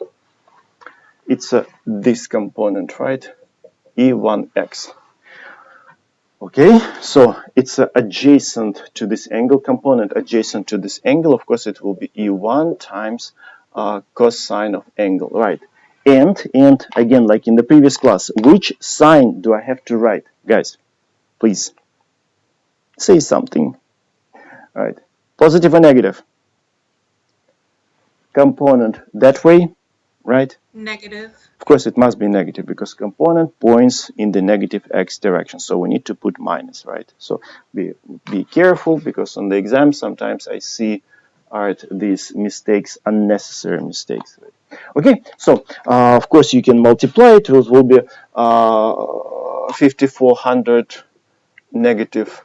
it's this component, right? E1x. Okay, so it's adjacent to this angle component, adjacent to this angle. Of course, it will be E1 times cosine of angle, right? And again, like in the previous class, which sign do I have to write? Guys, please say something. All right, positive or negative? Component that way, right? Negative. Of course, it must be negative because component points in the negative x direction. So we need to put minus, right? So be careful because on the exam sometimes I see these mistakes, unnecessary mistakes. Right? Okay, so of course you can multiply it. It will be 5400 negative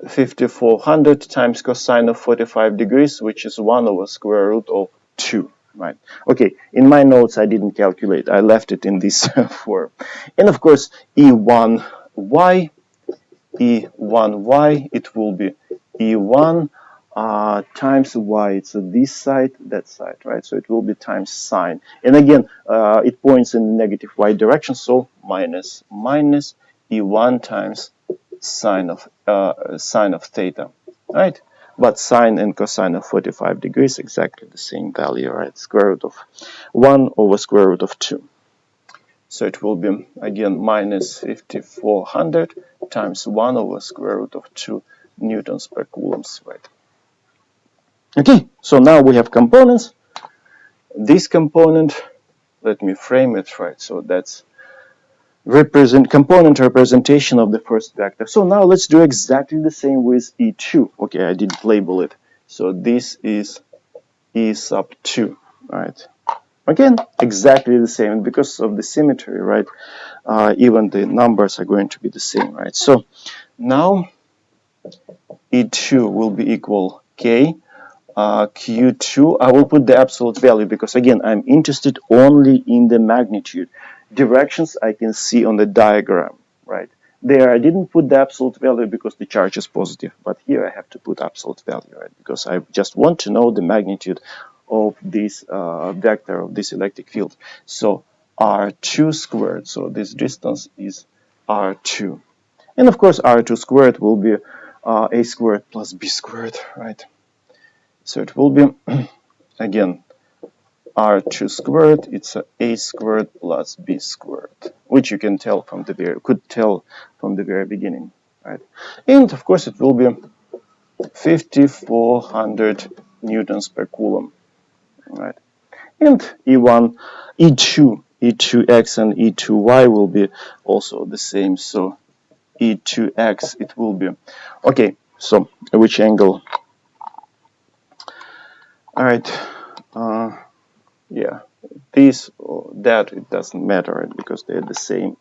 5400 times cosine of 45 degrees, which is 1 over square root of 2. Right. Okay, in my notes I didn't calculate. I left it in this form. And of course, E1y, E1y, it will be E1 times y. It's this side, that side, right? So it will be times sine. And again, it points in the negative y direction, so minus E1 times sine of theta, right? But sine and cosine of 45 degrees exactly the same value, right? Square root of 1 over square root of 2. So it will be again minus 5400 times 1 over square root of 2 newtons per coulombs, right? Okay, so now we have components. This component, let me frame it, right? So that's component representation of the first vector. So now let's do exactly the same with E2. Okay, I didn't label it. So this is E sub 2, right? Again, exactly the same. And because of the symmetry, right, even the numbers are going to be the same, right? So now E2 will be equal K. Q2, I will put the absolute value because again, I'm interested only in the magnitude. Directions I can see on the diagram, right? There I didn't put the absolute value because the charge is positive, but here I have to put absolute value, right? Because I just want to know the magnitude of this vector, of this electric field. So R2 squared, so this distance is R2. And of course, R2 squared will be A squared plus B squared, right? So it will be, again, R2 squared, it's A squared plus B squared, which you can tell from could tell from the very beginning, right? And of course it will be 5400 newtons per coulomb, right? And E1, E2x and E2y will be also the same, so E2x it will be, okay, so which angle? All right, yeah, this or that, it doesn't matter, right? Because they're the same.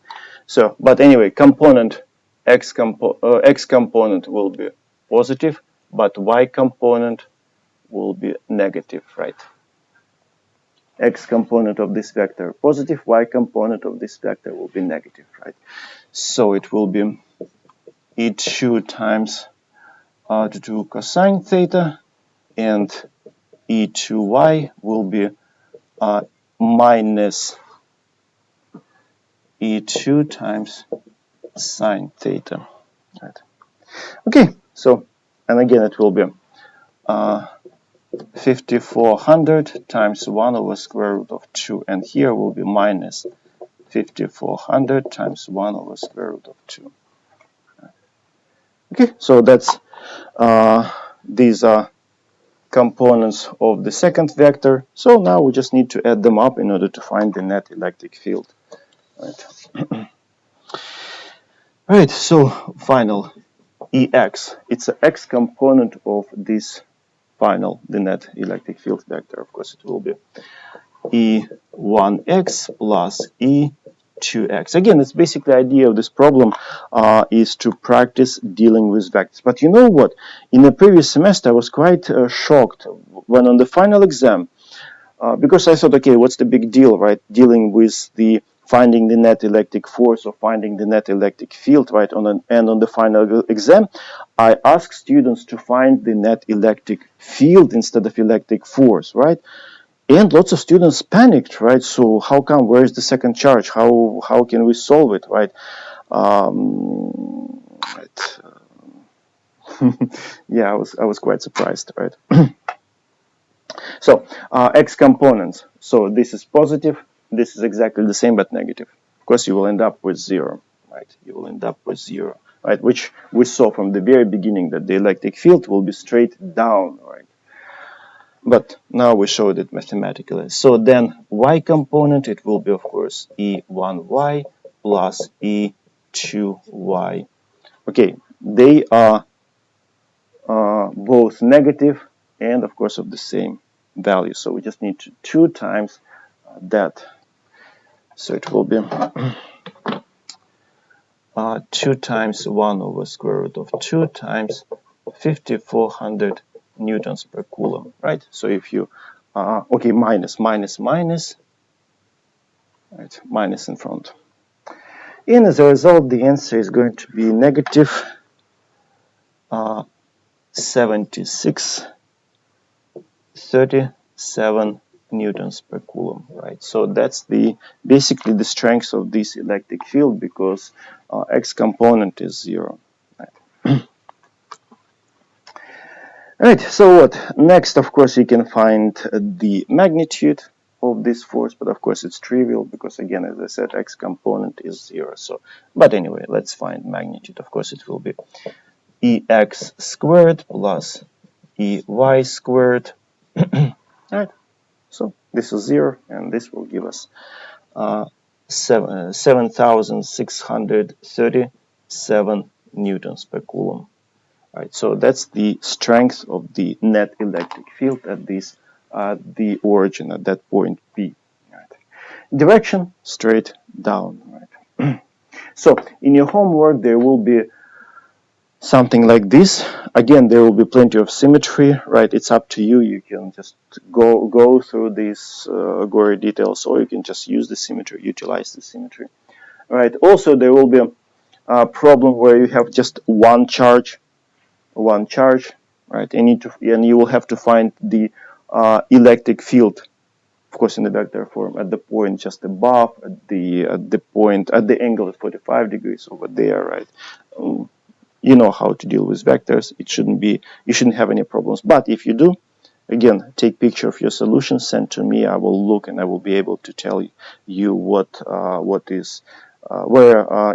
So, but anyway, component x component will be positive, but y component will be negative, right? X component of this vector positive, y component of this vector will be negative, right? So it will be E2 times R2 cosine theta, and E2y will be minus E2 times sine theta. Right. Okay, so, and again it will be 5400 times 1 over square root of 2, and here will be minus 5400 times 1 over square root of 2. Okay, so that's these are components of the second vector. So now we just need to add them up in order to find the net electric field. Right. Right, so final Ex. It's an x component of this final, the net electric field vector. Of course, it will be E1x plus E2x. Again, it's basically the idea of this problem is to practice dealing with vectors. But you know what? In the previous semester, I was quite shocked when on the final exam, because I thought, okay, what's the big deal, right? Dealing with the finding the net electric force or finding the net electric field, right? And on the final exam, I asked students to find the net electric field instead of electric force, right? And lots of students panicked, right? So how come? Where is the second charge? How can we solve it, right? Right. Yeah, I was quite surprised, right? So x components. So this is positive. This is exactly the same but negative. Of course, you will end up with 0, right? You will end up with 0, right? Which we saw from the very beginning that the electric field will be straight down, right? but now we showed it mathematically. So then y component, it will be, of course, E1y plus E2y. Okay, they are both negative and, of course, of the same value. So we just need to 2 times that. So it will be 2 times 1 over square root of 2 times 5400 newtons per coulomb, right? So if you, okay, minus, right, minus in front. And as a result, the answer is going to be negative 7637 newtons per coulomb, right? So that's basically the strength of this electric field, because x component is 0. Right, so what? Next, of course, you can find the magnitude of this force, but of course it's trivial because, again, as I said, x component is 0. So, but anyway, let's find magnitude. Of course, it will be ex squared plus ey squared. Right, so this is 0, and this will give us 7,637 newtons per coulomb. Right, so that's the strength of the net electric field at the origin, at that point P. Right. Direction straight down. Right. So in your homework there will be something like this. Again, there will be plenty of symmetry. Right, it's up to you. You can just go through these gory details, or you can just use the symmetry, utilize the symmetry. Right. Also, there will be a problem where you have just one charge, right? And you will have to find the electric field, of course, in the vector form, at the point just above, at the point at the angle at 45 degrees over there, right? You know how to deal with vectors. You shouldn't have any problems. But if you do, again, take picture of your solution, send to me. I will look and I will be able to tell you where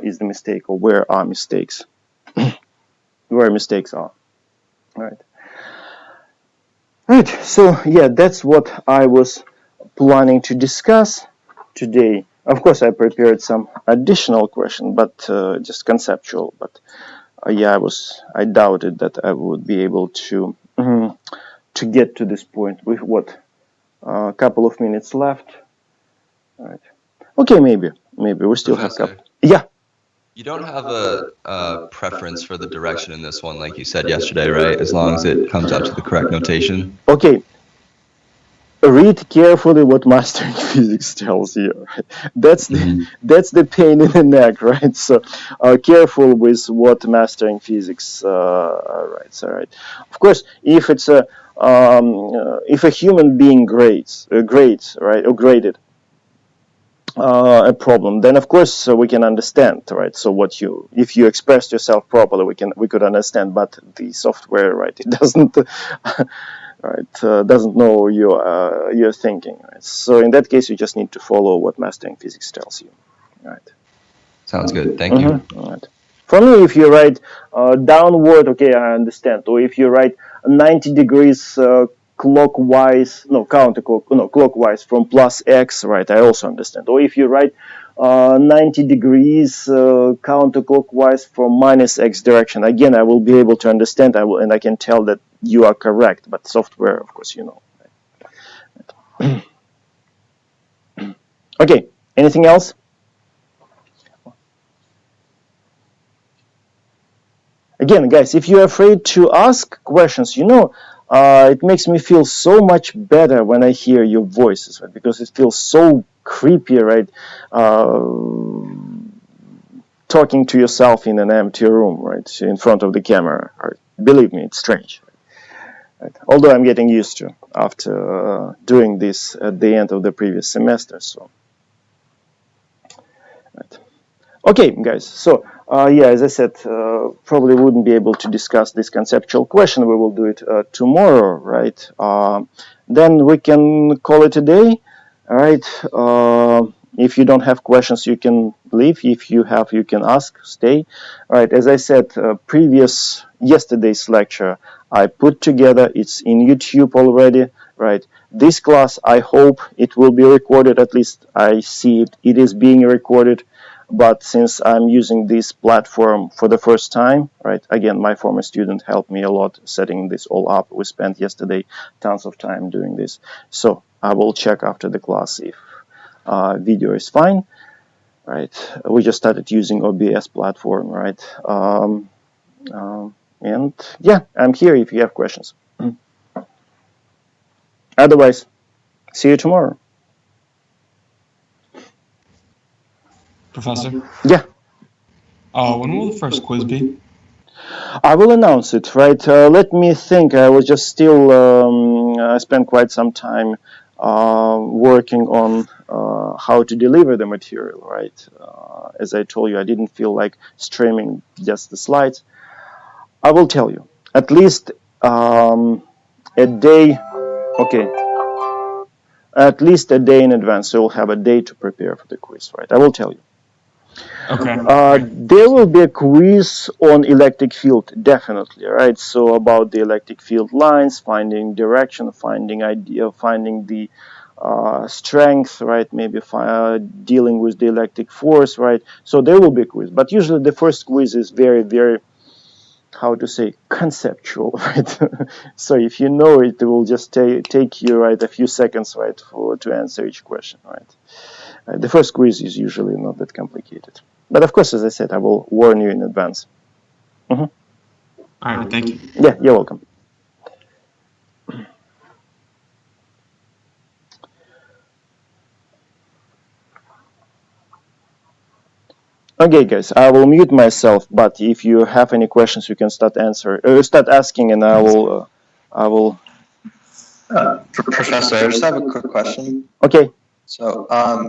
is the mistake, or where are mistakes, where mistakes are. Right. Right. So yeah, that's what I was planning to discuss today. Of course, I prepared some additional question, but just conceptual. But yeah, I doubted that I would be able to get to this point with what a couple of minutes left. Right. Okay, maybe we still have Professor, yeah. you don't have a preference for the direction in this one, like you said yesterday, right? As long as it comes out to the correct notation. Okay. Read carefully what mastering physics tells you. Right? That's the pain in the neck, right? So careful with what mastering physics writes. All right. Of course, if it's if a human being grades, right, or graded a problem, then of course we can understand, right? So if you expressed yourself properly, we could understand. But the software, right, it doesn't. Right, doesn't know your thinking. Right? So in that case, you just need to follow what mastering physics tells you. Right. Sounds good. Thank you. Right. For me, if you write downward, okay, I understand. Or if you write 90 degrees clockwise, clockwise from plus x, right, I also understand. Or if you write 90 degrees counterclockwise from minus x direction, again, I will be able to understand. And I can tell that you are correct. But software, of course, you know. Right. Okay. Anything else? Again, guys, if you're afraid to ask questions, it makes me feel so much better when I hear your voices, right? Because it feels so creepy, right? Talking to yourself in an empty room, right? In front of the camera. Right? Believe me, it's strange. Right? Although I'm getting used to after doing this at the end of the previous semester. So, right. Okay, guys. So, yeah, as I said, probably wouldn't be able to discuss this conceptual question. We will do it tomorrow, right? Then we can call it a day. All right. If you don't have questions, you can leave. If you have, you can ask, stay. All right, as I said, yesterday's lecture, I put together, it's in YouTube already, right? This class, I hope it will be recorded, at least I see it is being recorded. But since I'm using this platform for the first time, right, again, my former student helped me a lot setting this all up. We spent yesterday tons of time doing this. So I will check after the class if video is fine, right? We just started using OBS platform, right? And yeah, I'm here if you have questions. Otherwise, see you tomorrow. Professor? Yeah. When will the first quiz be? I will announce it, right? Let me think. I was just still, I spent quite some time working on how to deliver the material, right? As I told you, I didn't feel like streaming just the slides. I will tell you, at least a day, okay, at least a day in advance, so you'll have a day to prepare for the quiz, right? I will tell you. Okay. There will be a quiz on electric field, definitely, right? So about the electric field lines, finding direction, finding idea, finding the strength, right? Maybe dealing with the electric force, right? So there will be a quiz, but usually the first quiz is very, very, how to say, conceptual, right? So if you know it, it will just take you, right, a few seconds, right, to answer each question, right? The first quiz is usually not that complicated. But of course, as I said, I will warn you in advance. All right, thank you. Yeah, you're welcome. Okay, guys, I will mute myself. But if you have any questions, you can start asking, and I will. Professor, I just have a quick question. Okay. So,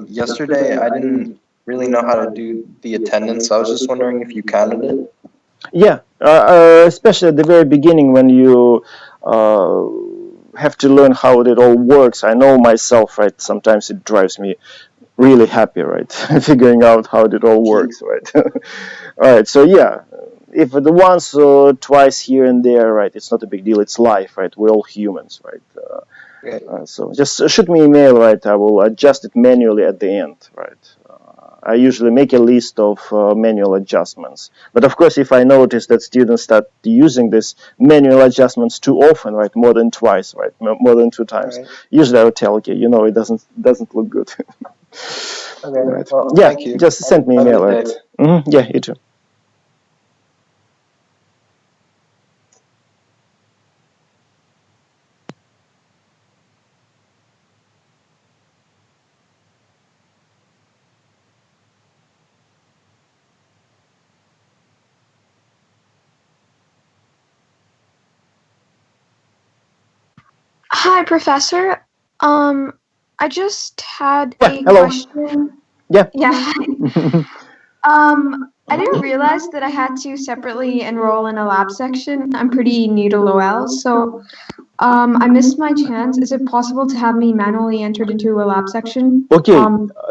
yesterday I didn't really know how to do the attendance. I was just wondering if you counted it. Yeah, especially at the very beginning when you have to learn how it all works. I know myself, right? Sometimes it drives me really happy, right? Figuring out how it all works, right? All right, so yeah, if the once or twice here and there, right, it's not a big deal. It's life, right? We're all humans, right? So just shoot me an email, right? I will adjust it manually at the end, right? I usually make a list of manual adjustments. But of course, if I notice that students start using this manual adjustments too often, right, more than twice, right, more than two times, usually I would tell, okay, you know, it doesn't look good. Okay. Right. Well, Yeah, thank you. just send me an Have a email, good right? day. Yeah, you too. Hi, Professor. I just had Yeah, a hello. question. Yeah. Yeah. I didn't realize that I had to separately enroll in a lab section. I'm pretty new to Lowell, so I missed my chance. Is it possible to have me manually entered into a lab section? Okay,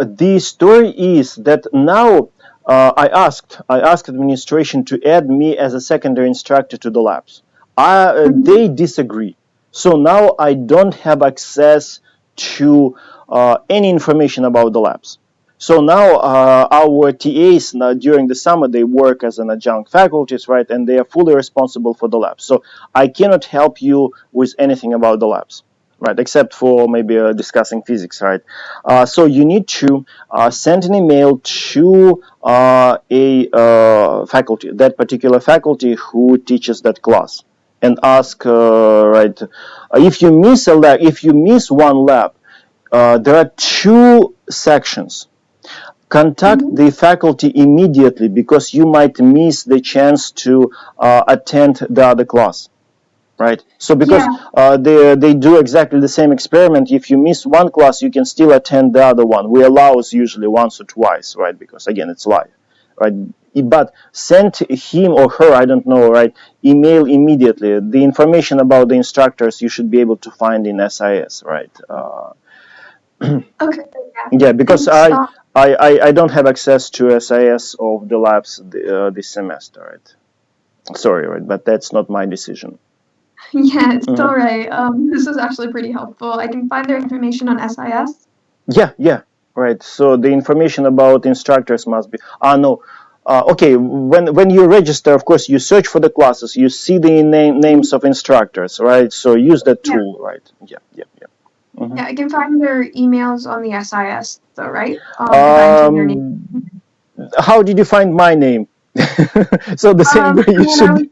the story is that now I asked administration to add me as a secondary instructor to the labs. They disagree. So now I don't have access to any information about the labs. So now our TAs now during the summer they work as an adjunct faculties, right, and they are fully responsible for the labs. So I cannot help you with anything about the labs, right, except for maybe discussing physics, right. So you need to send an email to a faculty, that particular faculty who teaches that class, and ask, right, if you miss a lab, if you miss one lab, there are two sections. Contact the faculty immediately because you might miss the chance to attend the other class, right? So because they do exactly the same experiment, if you miss one class, you can still attend the other one. We allow us usually once or twice, right? Because again, it's live, right? But send him or her, I don't know, right? Email immediately. The information about the instructors you should be able to find in SIS, right? Okay. Yeah, because I don't have access to SIS of the labs this semester, right? Sorry, right, but that's not my decision. Yeah, it's Mhm. all right. This was actually pretty helpful. I can find their information on SIS. Yeah, right. So the information about instructors must be. No. Okay, when you register, of course, you search for the classes. You see the names of instructors, right? So use that Yeah. tool, right? Yeah. Mhm. Yeah, I can find their emails on the SIS, though, right? If I enter their name. How did you find my name? So the same way you When I was should.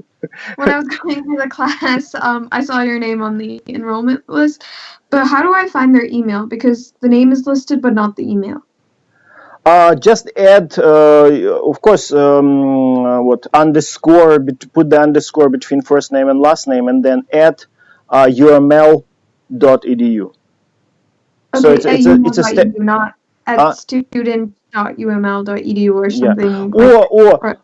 when I was going to the class, I saw your name on the enrollment list. But how do I find their email? Because the name is listed, but not the email. Just add, of course, what underscore, put the underscore between first name and last name, and then add uml.edu. So Okay, at it's a step. uml.edu, not at student.uml.edu or Yeah, something like or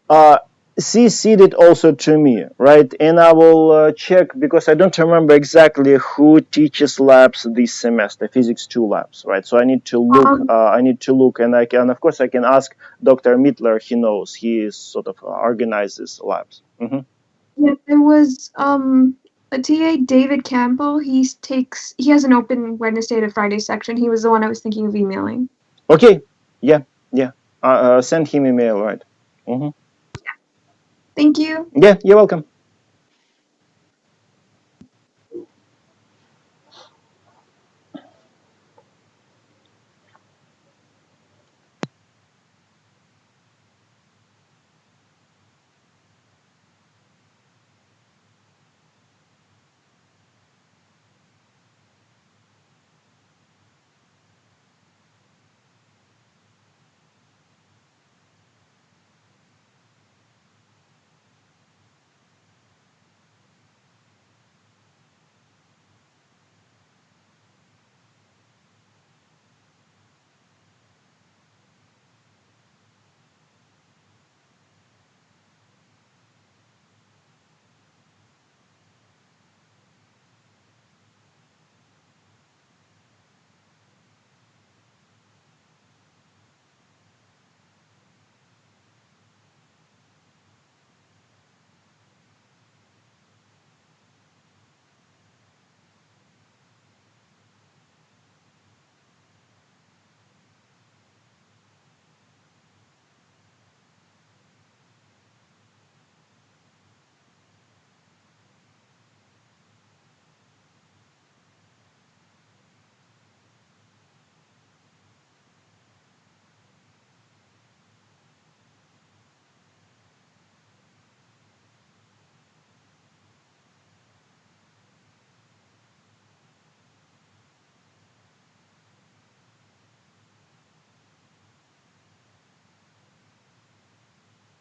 CC'd it also to me, right? And I will check because I don't remember exactly who teaches labs this semester, Physics 2 labs, right? So I need to look. And I can, of course, I can ask Dr. Mittler. He knows. He is sort of organizes labs. Yeah, there was a TA, David Campbell. He has an open Wednesday to Friday section. He was the one I was thinking of emailing. Okay. Yeah. Send him email, right? Thank you. Yeah, you're welcome.